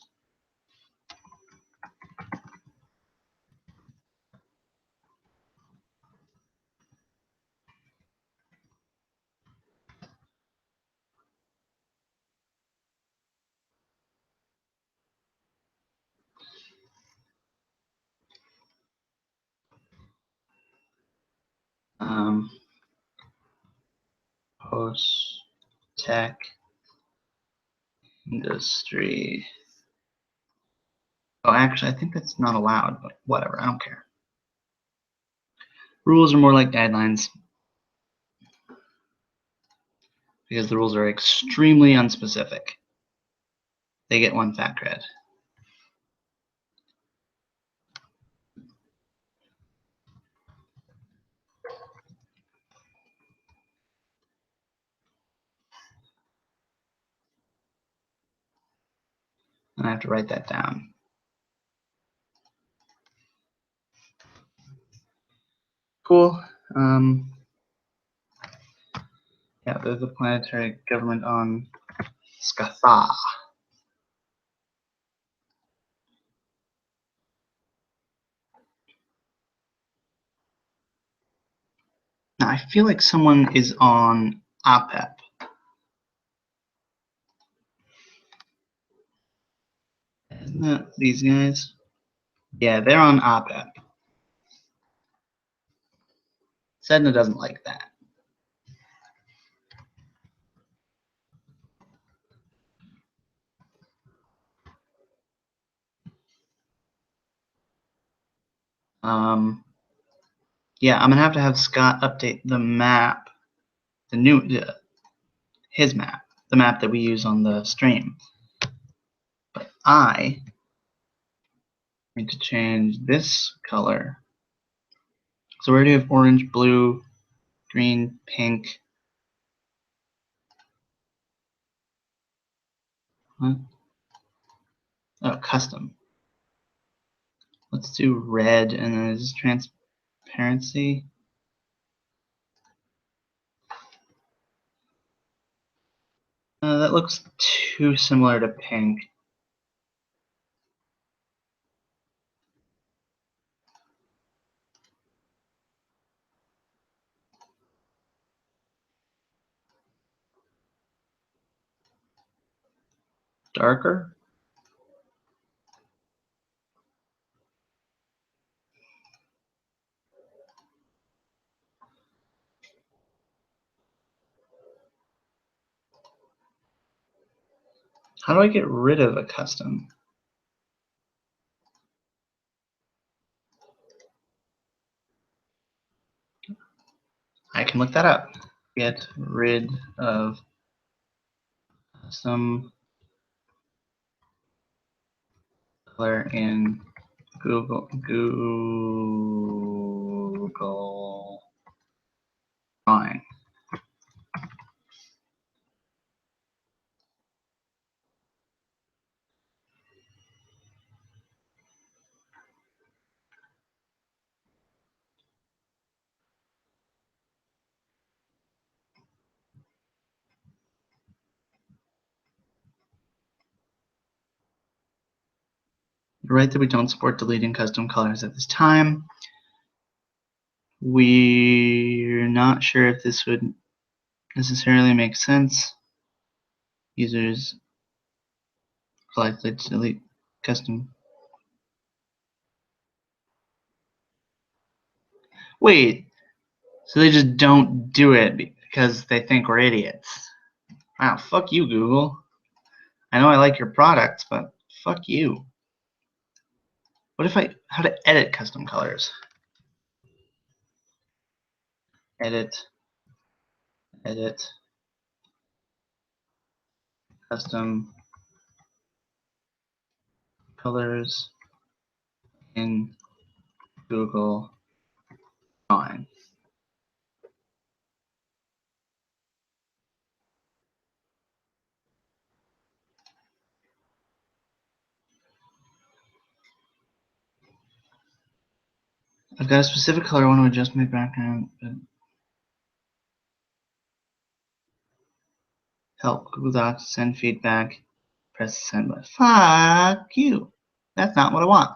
Speaker 1: Post-tech industry. Oh, actually, I think that's not allowed, but whatever, I don't care. Rules are more like guidelines because the rules are extremely unspecific. They get 1 fat cred. And I have to write that down. Cool. Yeah, there's the planetary government on Skatha. Now, I feel like someone is on OPEP. Isn't that these guys? Yeah, they're on OPEP. Sedna doesn't like that. Yeah, I'm gonna have Scott update the map, his map, the map that we use on the stream. But I need to change this color. So we already have orange, blue, green, pink. What? Oh, custom. Let's do red, and then is transparency. That looks too similar to pink. Darker? How do I get rid of a custom? I can look that up. Get rid of some color in Google Drawing. You're right that we don't support deleting custom colors at this time. We're not sure if this would necessarily make sense. Users are likely to delete custom. Wait, so they just don't do it because they think we're idiots. Wow, fuck you, Google. I know I like your products, but fuck you. What if how to edit custom colors? Edit, custom colors in Google Drawing. I've got a specific color I want to adjust my background, but help Google Docs, send feedback, press the send button. Fuck you. That's not what I want.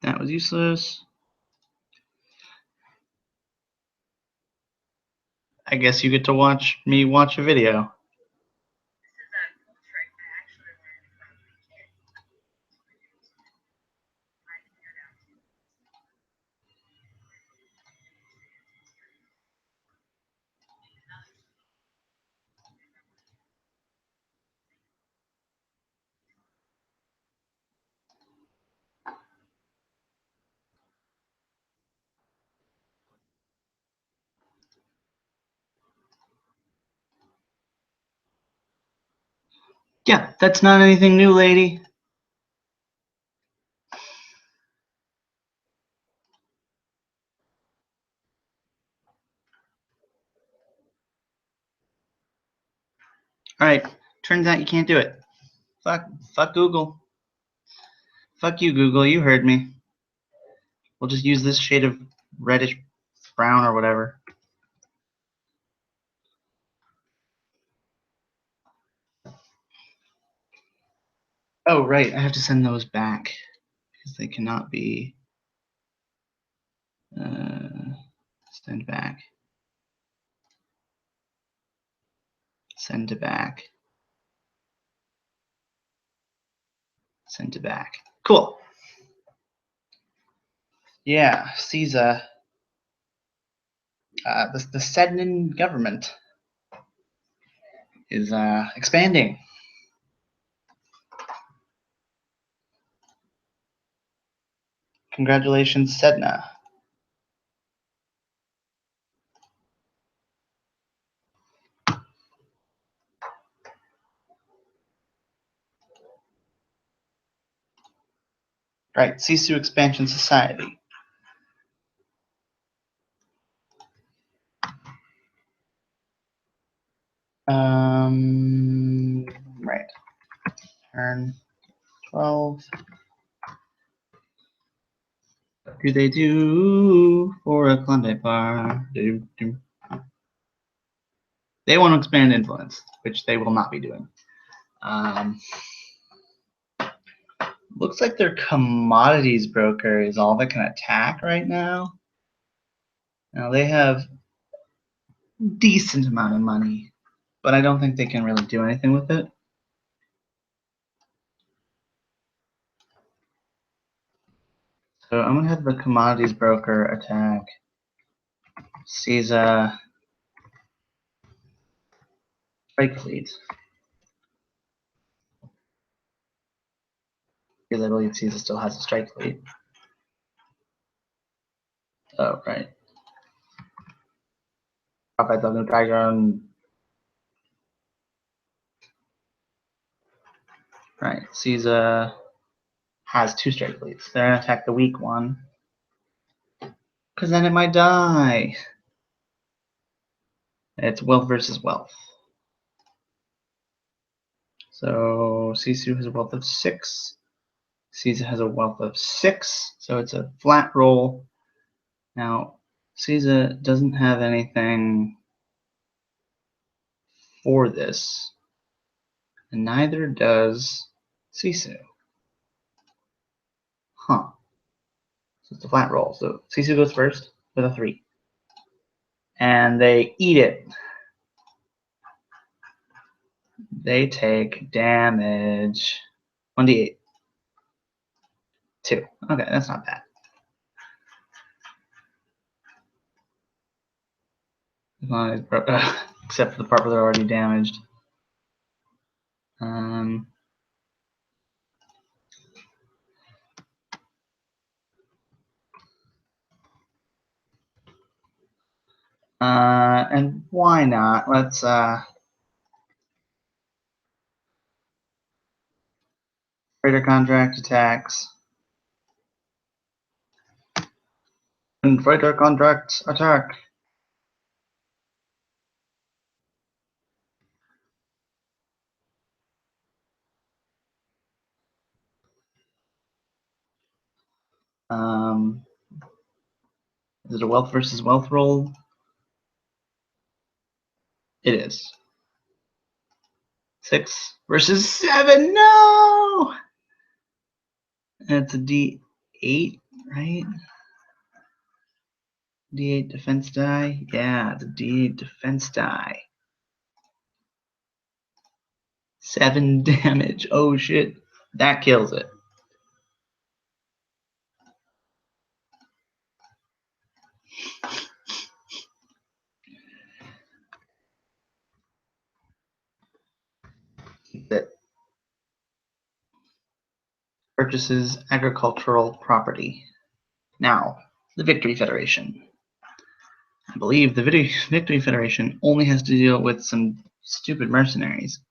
Speaker 1: That was useless. I guess you get to watch me watch a video. Yeah, that's not anything new, lady. Alright, turns out you can't do it. Fuck Google. Fuck you, Google, you heard me. We'll just use this shade of reddish brown or whatever. Oh, right, I have to send those back because they cannot be send back. Send to back. Send to back. Cool. Yeah, CISA. The Sednan government is expanding. Congratulations, Sedna. Right, Sisu Expansion Society. Right. Turn 12. What do they do for a Klondike bar? They want to expand influence, which they will not be doing. Looks like their commodities broker is all that can attack right now. Now they have decent amount of money, but I don't think they can really do anything with it. So I'm gonna have the commodities broker attack CISA Strike Fleet. Because I believe CISA still has a strike fleet. Oh, right. Prophet of the Dragon. Right. CISA has 2 strike fleets. They're gonna attack the weak one. Because then it might die. It's wealth versus wealth. So Sisu has a wealth of 6. CISA has a wealth of 6. So it's a flat roll. Now, CISA doesn't have anything for this. And neither does Sisu. Huh. So it's a flat roll. So Sisu goes first with a 3. And they eat it. They take damage. 1d8. 2. Okay, that's not bad. As long as except for the part where they're already damaged. And why not? Let's freighter contract attacks. And freighter contract attack. Is it a wealth versus wealth roll? It is. 6 versus 7. No! It's a D8, right? D8 defense die? Yeah, the D8 defense die. 7 damage. Oh shit. That kills it. That purchases agricultural property. Now, the Victory Federation. I believe the Victory Federation only has to deal with some stupid mercenaries.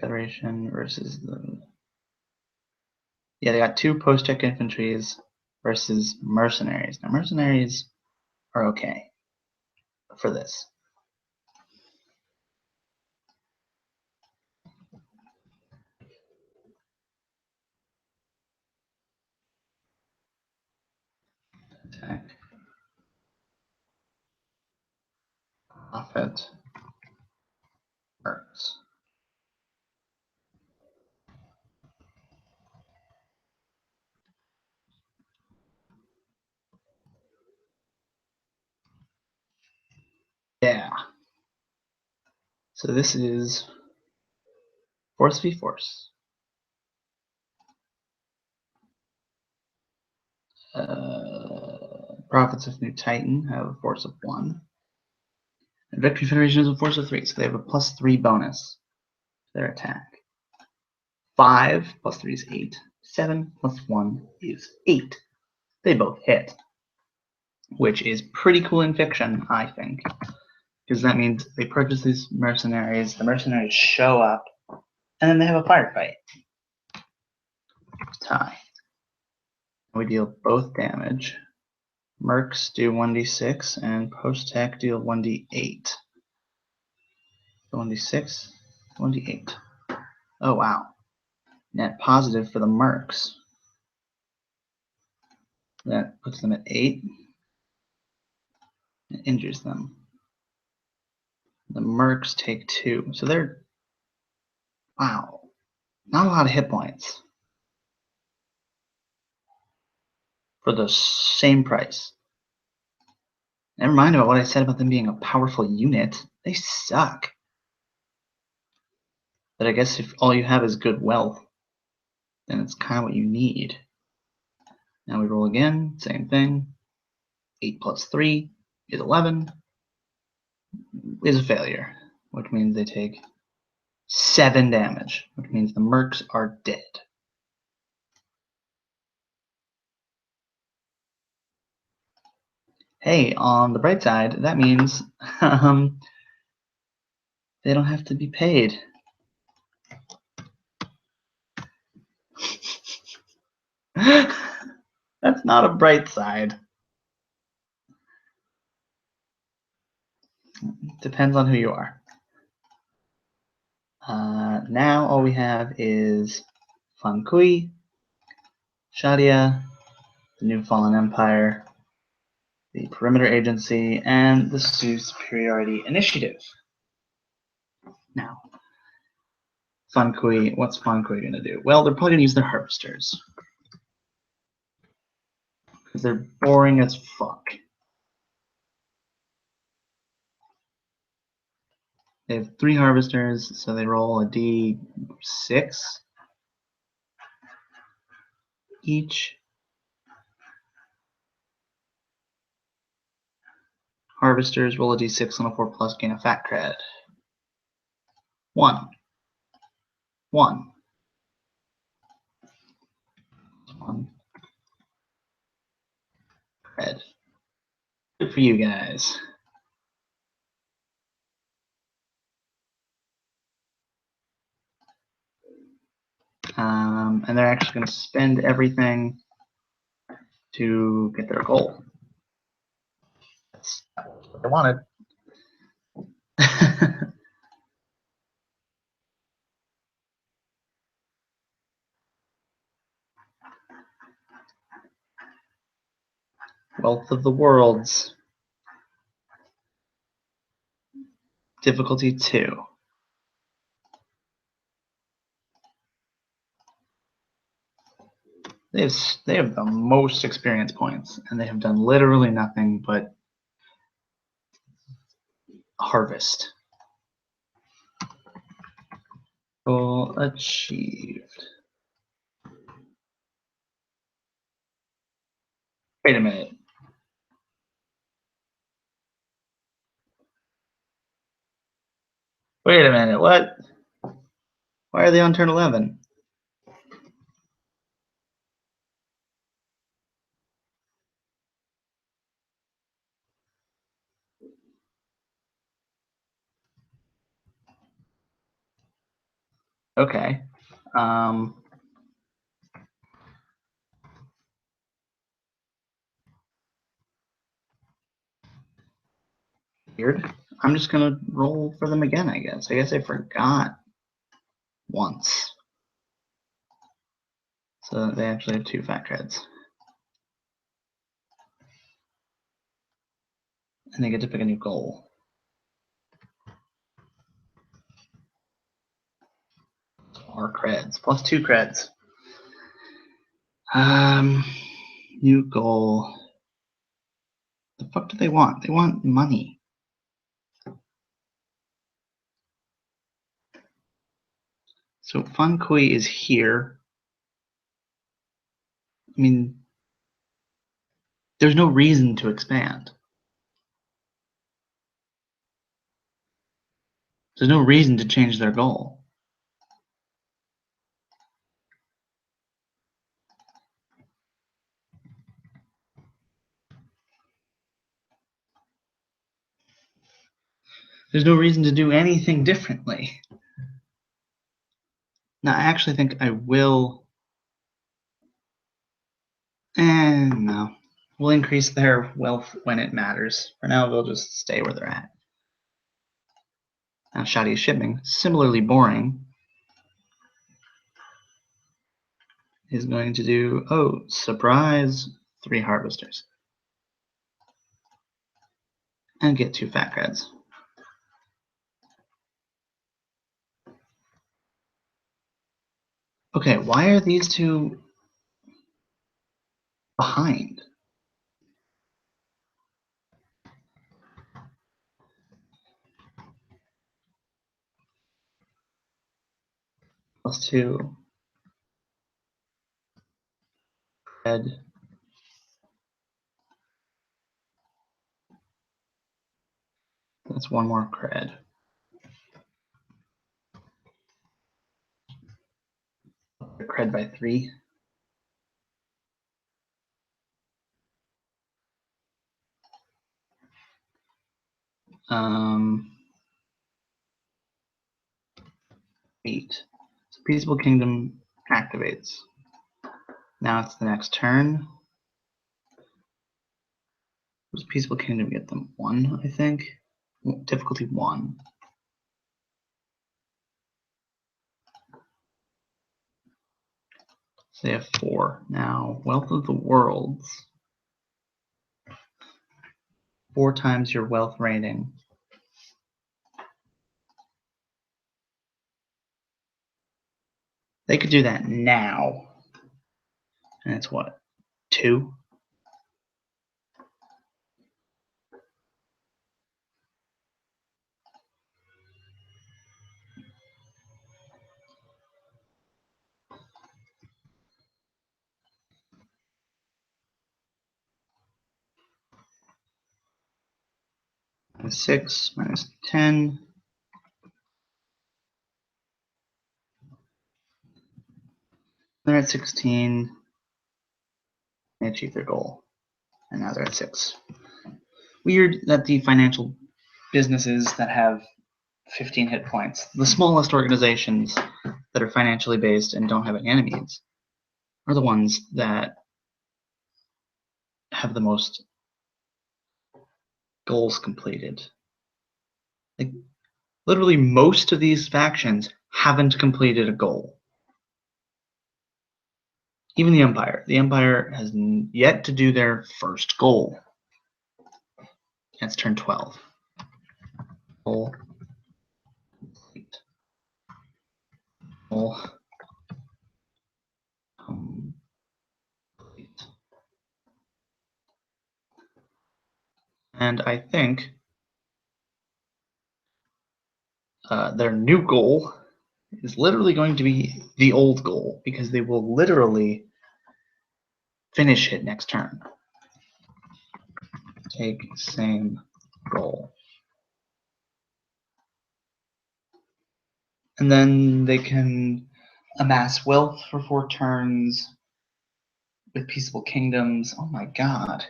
Speaker 1: Federation versus the... Yeah, they got 2 post-tech infantries versus mercenaries. Now, mercenaries are okay for this. Attack. Profit. Works. Yeah. So this is force v force. Prophets of New Titan have a force of 1. And Victory Federation has a force of 3, so they have a +3 bonus to their attack. 5 plus 3 is 8. 7 plus 1 is 8. They both hit, which is pretty cool in fiction, I think. Because that means they purchase these mercenaries, the mercenaries show up, and then they have a firefight. Tie. We deal both damage. Mercs do 1d6, and post-tech deal 1d8. 1d6, 1d8. Oh, wow. Net positive for the mercs. That puts them at 8. It injures them. The mercs take 2. So they're... Wow. Not a lot of hit points. For the same price. Never mind about what I said about them being a powerful unit. They suck. But I guess if all you have is good wealth, then it's kind of what you need. Now we roll again, same thing. 8 plus 3 is 11. Is a failure, which means they take 7 damage, which means the mercs are dead. Hey, on the bright side, that means they don't have to be paid. That's not a bright side. Depends on who you are. Now all we have is Fan Kui, Shadia, the New Fallen Empire, the Perimeter Agency, and the Superiority Initiative. Now, Fan Kui, what's Fan Kui going to do? Well, they're probably going to use their harvesters. Because they're boring as fuck. They have 3 harvesters, so they roll a d6 each. Harvesters roll a d6 on a 4 plus, gain a fat cred. 1. 1. 1. Cred. Good for you guys. And they're actually going to spend everything to get their goal. That's what they wanted. Wealth of the Worlds. Difficulty 2. They have the most experience points, and they have done literally nothing but harvest. Goal achieved. Wait a minute. Wait a minute. What? Why are they on turn 11? Okay. Weird. I'm just gonna roll for them again, I guess. I guess I forgot once. So they actually have 2 fat creds. And they get to pick a new goal. More creds. Plus 2 creds. New goal. The fuck do they want? They want money. So Fun Kui is here. I mean, there's no reason to expand. There's no reason to change their goal. There's no reason to do anything differently. Now, I actually think I will. No. We'll increase their wealth when it matters. For now, they'll just stay where they're at. Now, Shoddy Shipping, similarly boring, is going to do, oh, surprise, 3 harvesters. And get 2 fat creds. Okay, why are these 2 behind? Plus 2 cred. That's 1 more cred. Cred by 3. Um, 8. So Peaceable Kingdom activates. Now it's the next turn. Does Peaceable Kingdom get them? 1, I think. Difficulty 1. So they have 4. Now, Wealth of the Worlds. 4 times your wealth rating. They could do that now. And it's what? 2? -6, -10. They're at 16. They achieve their goal. And now they're at 6. Weird that the financial businesses that have 15 hit points, the smallest organizations that are financially based and don't have any enemies, are the ones that have the most goals completed. Like, literally most of these factions haven't completed a goal. Even the Empire. The Empire has yet to do their first goal. It's turn 12. Goal complete. Goal complete. And I think their new goal is literally going to be the old goal, because they will literally finish it next turn. Take same goal. And then they can amass wealth for 4 turns with Peaceable Kingdoms. Oh my god.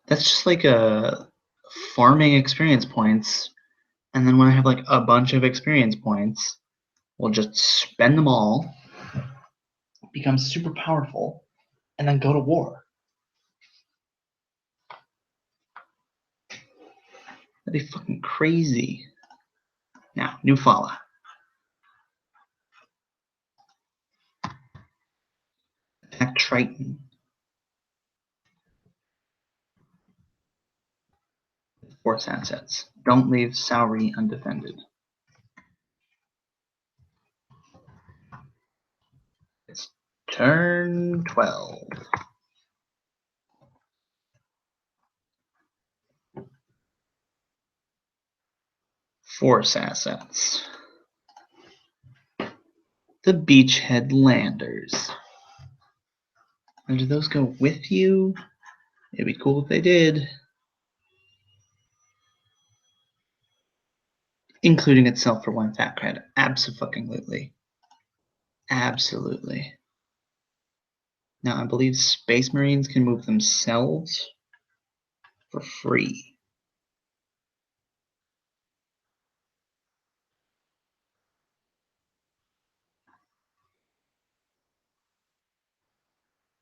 Speaker 1: That's just like a farming experience points And then when I have like a bunch of experience points, we'll just spend them all, become super powerful, and then go to war. That'd be fucking crazy. Now, New Fala. Attack Triton. Force assets. Don't leave Saori undefended. It's turn 12. Force assets. The Beachhead Landers. Now, do those go with you? It'd be cool if they did. Including itself for 1 fat credit. Abso-fucking-lutely. Absolutely. Now, I believe Space Marines can move themselves for free.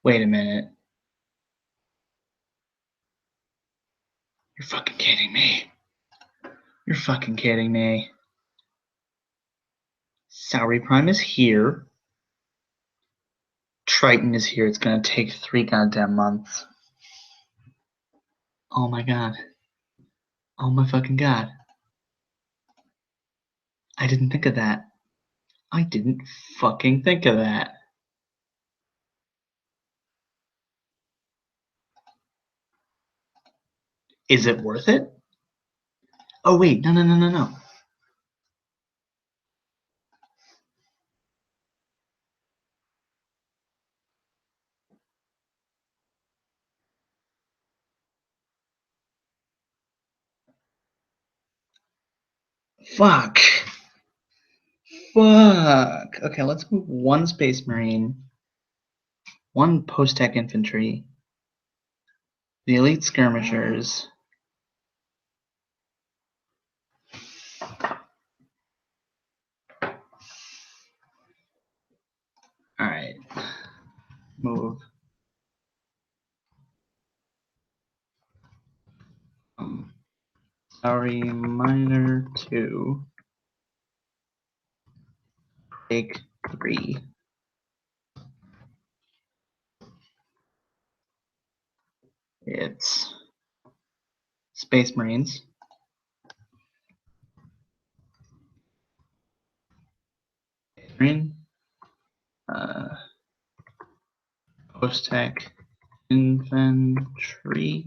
Speaker 1: Wait a minute. You're fucking kidding me. You're fucking kidding me. Saori Prime is here. Triton is here. It's gonna take 3 goddamn months. Oh my god. Oh my fucking god. I didn't think of that. I didn't fucking think of that. Is it worth it? Oh wait, no. Fuck. Fuck. Okay, let's move 1 Space Marine, 1 Post-Tech Infantry, the Elite Skirmishers. Alright. Move. Sorry, minor 2. Take 3. It's Space Marines. Marine. Post-Tech Infantry.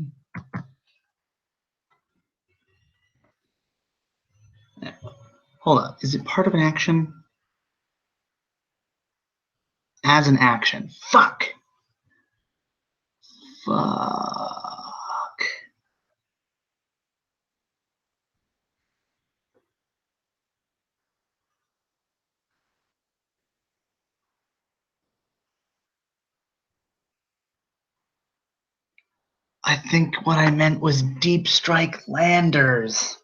Speaker 1: Hold up. Is it part of an action? As an action. Fuck. Fuck. I think what I meant was Deep Strike Landers.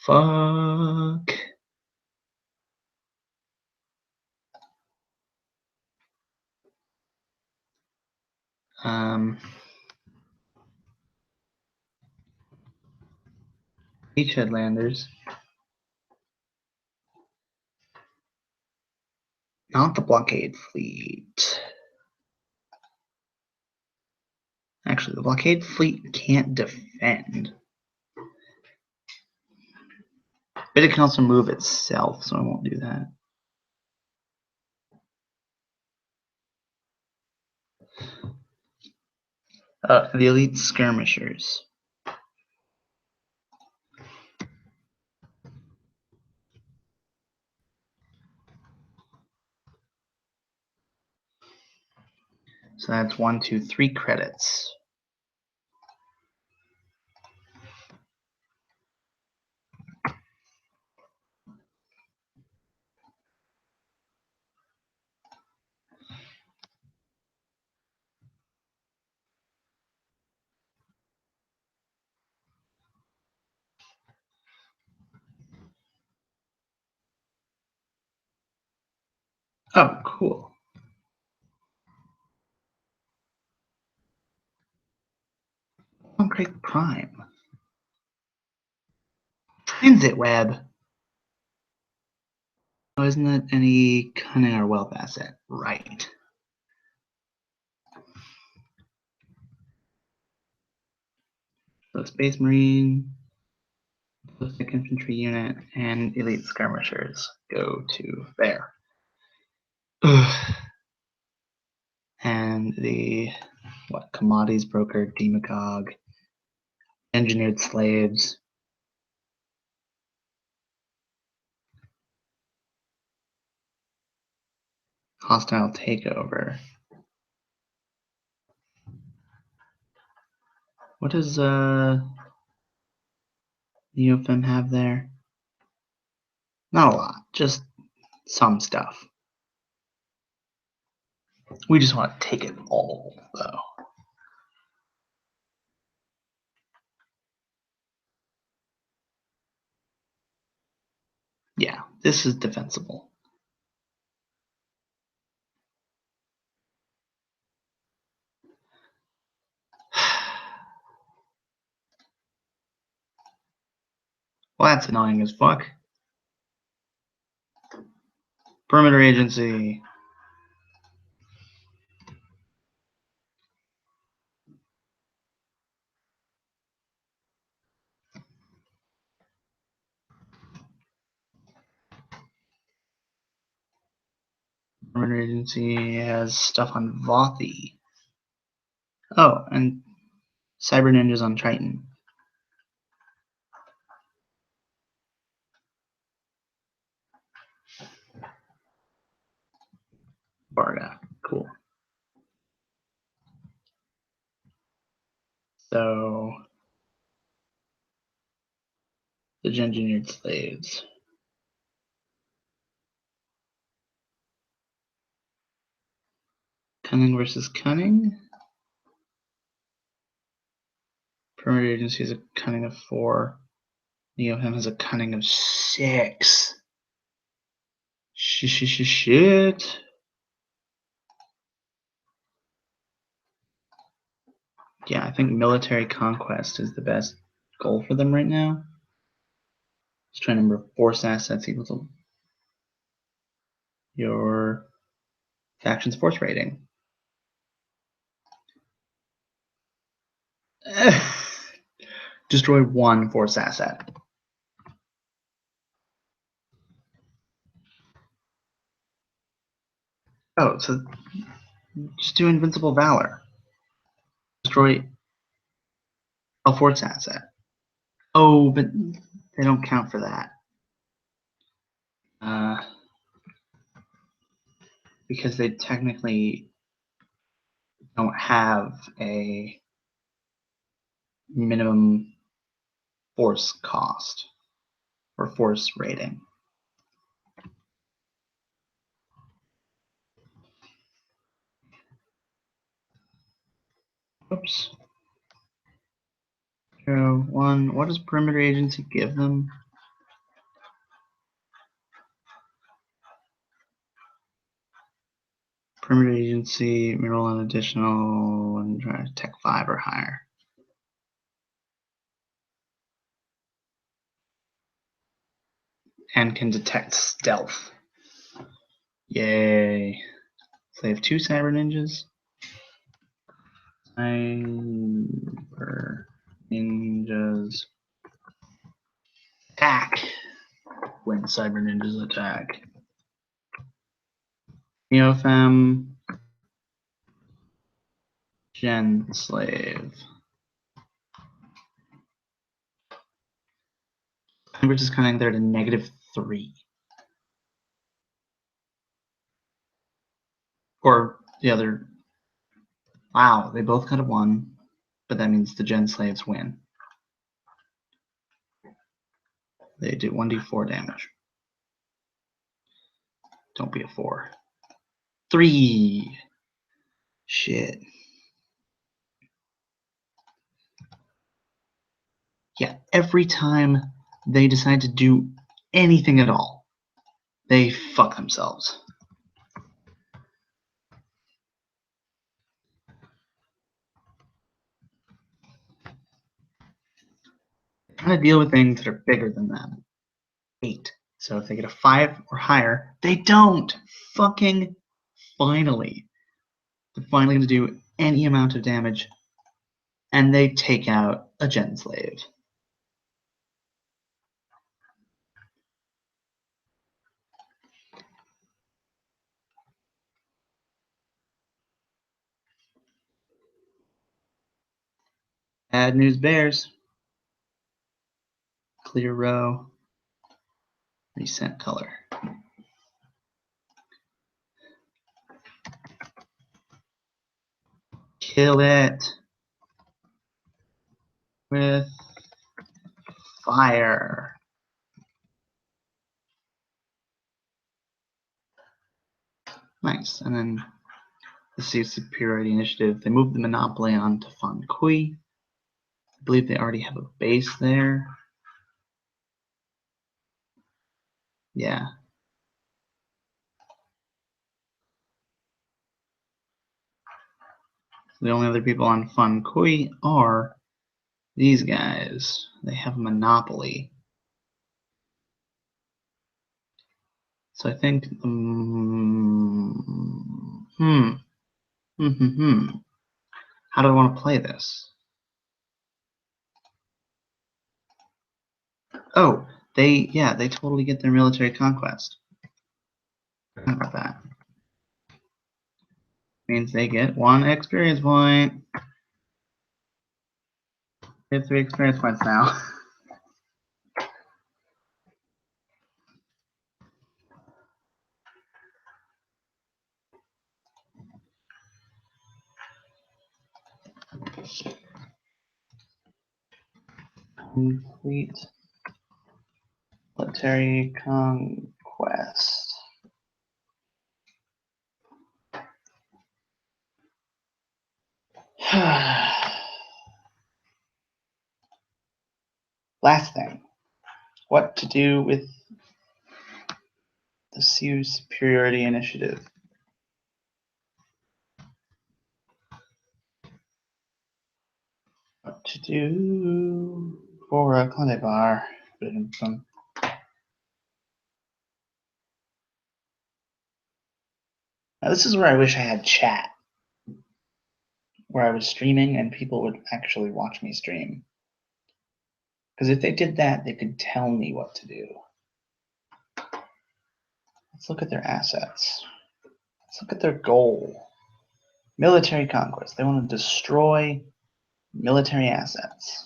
Speaker 1: Fuck. Beachhead Landers. Not the blockade fleet. Actually, the blockade fleet can't defend. But it can also move itself, so I won't do that. The Elite Skirmishers. So that's 1, 2, 3 credits. Cool. Concrete Prime. Transit Web. Oh, isn't that any cunning or wealth asset? Right. So Space Marine, Ballistic Infantry Unit, and Elite Skirmishers go to there. Ugh. And the commodities broker, Demagog, engineered slaves. Hostile takeover. What does Neofem have there? Not a lot, just some stuff. We just want to take it all, though. Yeah, this is defensible. Well, that's annoying as fuck. Perimeter Agency. Perimeter Agency has stuff on Vothi. Oh, and Cyber Ninjas on Triton. Varga. Cool. So the engineered slaves. Cunning versus cunning. Perimeter Agency has a cunning of 4. Neofem has a cunning of 6. Shit. Yeah, I think military conquest is the best goal for them right now. Just trying to remember force assets equal to your faction's force rating. Destroy 1 force asset. Oh, so just do Invincible Valor. Destroy a force asset. Oh, but they don't count for that. Because they technically don't have a minimum force cost or force rating. Oops. 0, 1. What does Perimeter Agency give them? Perimeter Agency, roll an additional and try to tech 5 or higher. And can detect stealth. Yay. So they have 2 Cyber Ninjas. Cyber Ninjas attack when Cyber Ninjas attack. Neofem Gen Slave. Versus cunning, they're at a -3. Or the other. Wow, they both got a 1, but that means the Gen Slaves win. They do 1d4 damage. Don't be a 4. 3. Shit. Yeah, every time they decide to do anything at all, they fuck themselves. trying to deal with things that are bigger than them. 8. So if they get a 5 or higher, they don't. Fucking finally. They're finally going to do any amount of damage, and they take out a Gen Slave. Bad news bears. Clear row. Reset color. Kill it with fire. Nice. And then the Sea Superiority Initiative, they moved the Monopoly onto Fan Kui. I believe they already have a base there. Yeah. The only other people on Fan Kui are these guys. They have a monopoly. So I think how do I want to play this? Oh, they totally get their military conquest. How about that? Means they get 1 experience point. They have 3 experience points now. Complete military conquest. Last thing, what to do with the Sea Superiority Initiative? What to do for a Conde bar? Now this is where I wish I had chat, where I was streaming and people would actually watch me stream. Because if they did that, they could tell me what to do. Let's look at their assets. Let's look at their goal. Military conquest. They want to destroy military assets.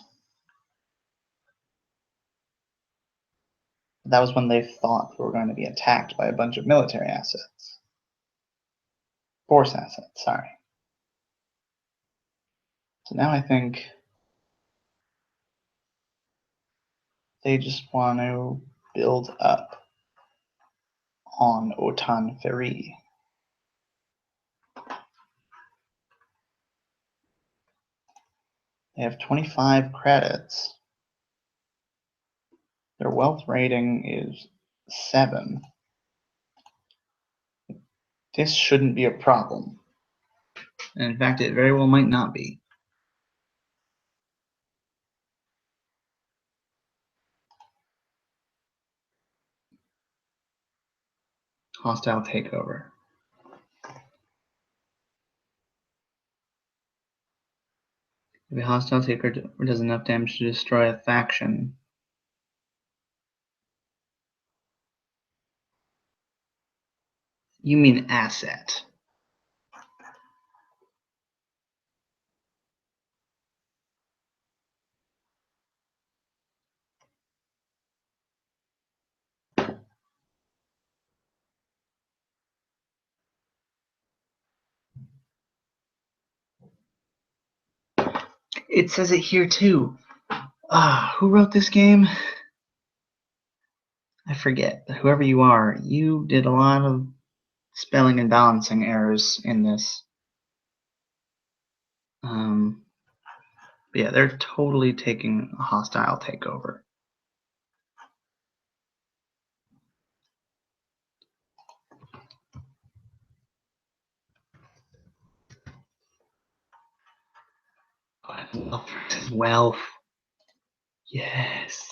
Speaker 1: That was when they thought we were going to be attacked by a bunch of military assets. Force assets, sorry. So now I think they just want to build up on Otan Ferry. They have 25 credits. Their wealth rating is 7. This shouldn't be a problem. And in fact, it very well might not be. Hostile takeover. If a hostile takeover does enough damage to destroy a faction, you mean asset. It says it here too. Who wrote this game? I forget. Whoever you are, you did a lot of spelling and balancing errors in this. But yeah, they're totally taking a hostile takeover. Wealth. Yes.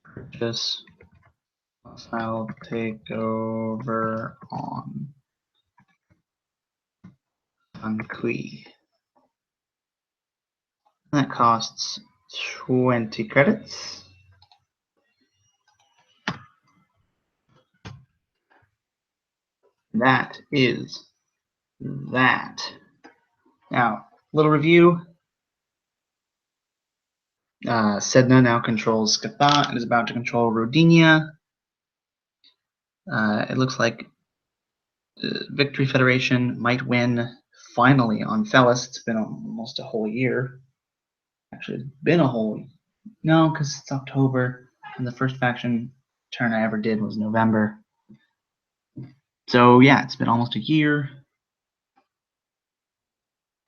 Speaker 1: Purchase hostile takeover on Kui. That costs 20 credits. That is that. Now, little review. Sedna now controls Skatha and is about to control Rodinia. It looks like Victory Federation might win finally on Fellas. It's been almost a whole year. Actually, it's been a whole. No, because it's October, and the first faction turn I ever did was November. So yeah, it's been almost a year.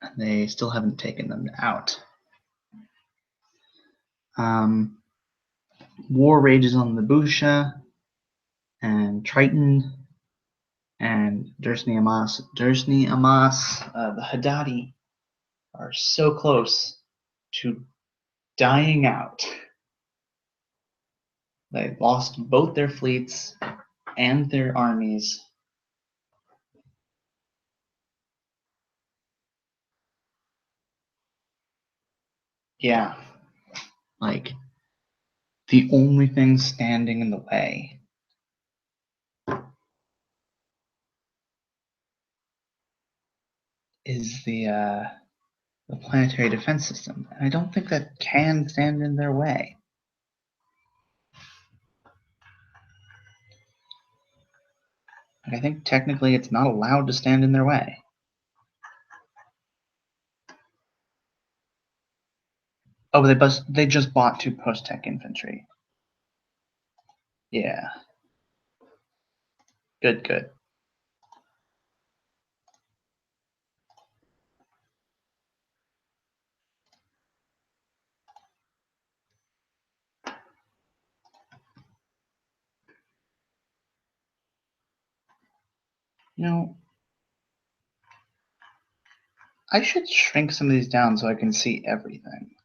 Speaker 1: And they still haven't taken them out. War rages on the Busha and Triton and Dursni Amas. Dursni Amas, the Haddadi, are so close to dying out. They lost both their fleets and their armies. Yeah, like the only thing standing in the way is the planetary defense system. And I don't think that can stand in their way. I think technically it's not allowed to stand in their way. Oh, they just bought 2 post-tech infantry. Yeah. Good, good. You know, I should shrink some of these down so I can see everything.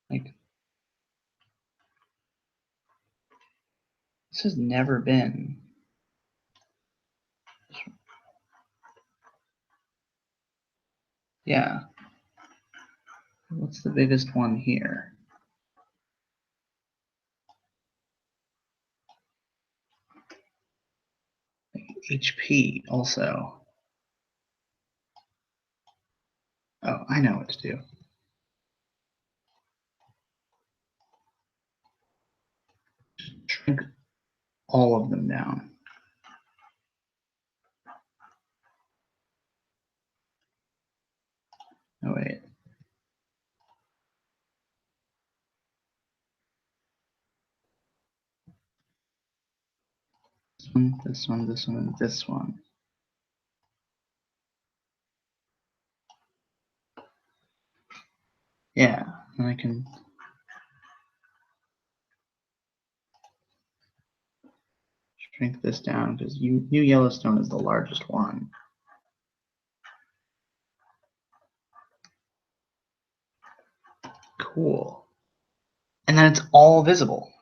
Speaker 1: Like, this has never been. Yeah. What's the biggest one here? HP also. Oh, I know what to do. Shrink all of them down. Oh, wait. This one, this one, and this one. Yeah, and I can shrink this down because New Yellowstone is the largest one. Cool. And then it's all visible.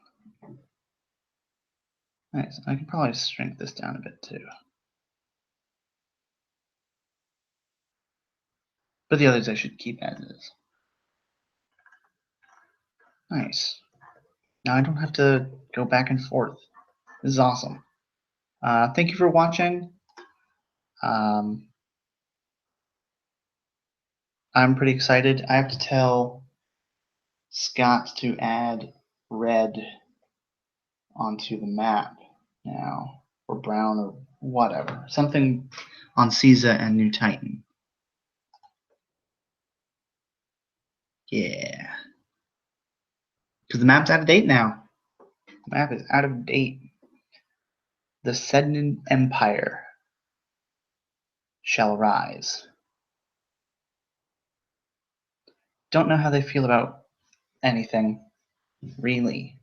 Speaker 1: Nice. I can probably shrink this down a bit too. But the others I should keep as is. Nice. Now I don't have to go back and forth. This is awesome. Thank you for watching. I'm pretty excited. I have to tell Scott to add red onto the map now, or brown, or whatever. Something on Caesar and New Titan. Yeah. Because the map's out of date now. The map is out of date. The Sednan Empire shall rise. Don't know how they feel about anything, really.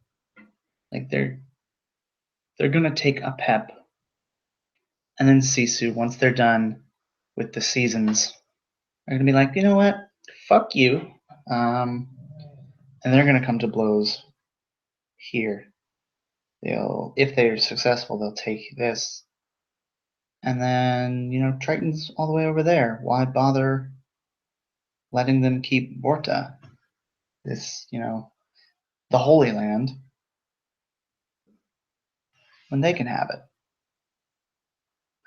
Speaker 1: Like they're gonna take a Pep and then Sisu, once they're done with the seasons, are gonna be like, you know what? Fuck you. And they're gonna come to blows here. If they're successful, they'll take this. And then, Triton's all the way over there. Why bother letting them keep Vorta? This, the Holy Land, when they can have it.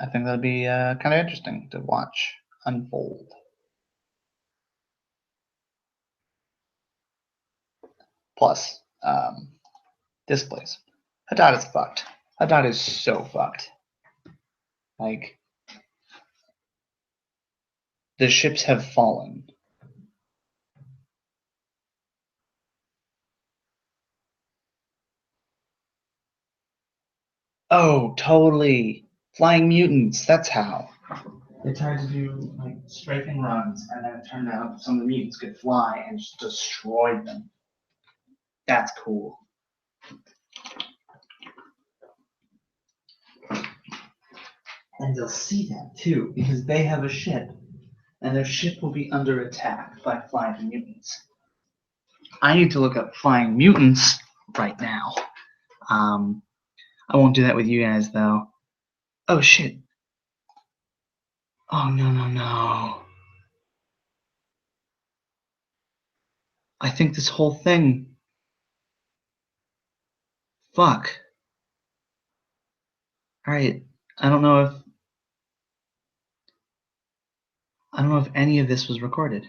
Speaker 1: I think that'll be kind of interesting to watch unfold. Plus, this place. Hadad is fucked. Hadad is so fucked. Like, the ships have fallen. Oh, totally. Flying mutants, that's how. They tried to do like strafing runs, and then it turned out some of the mutants could fly and just destroyed them. That's cool. And they'll see that too, because they have a ship, and their ship will be under attack by flying mutants. I need to look up flying mutants right now. I won't do that with you guys, though. Oh, shit. Oh, no. I think this whole thing... Fuck. Alright, I don't know if any of this was recorded.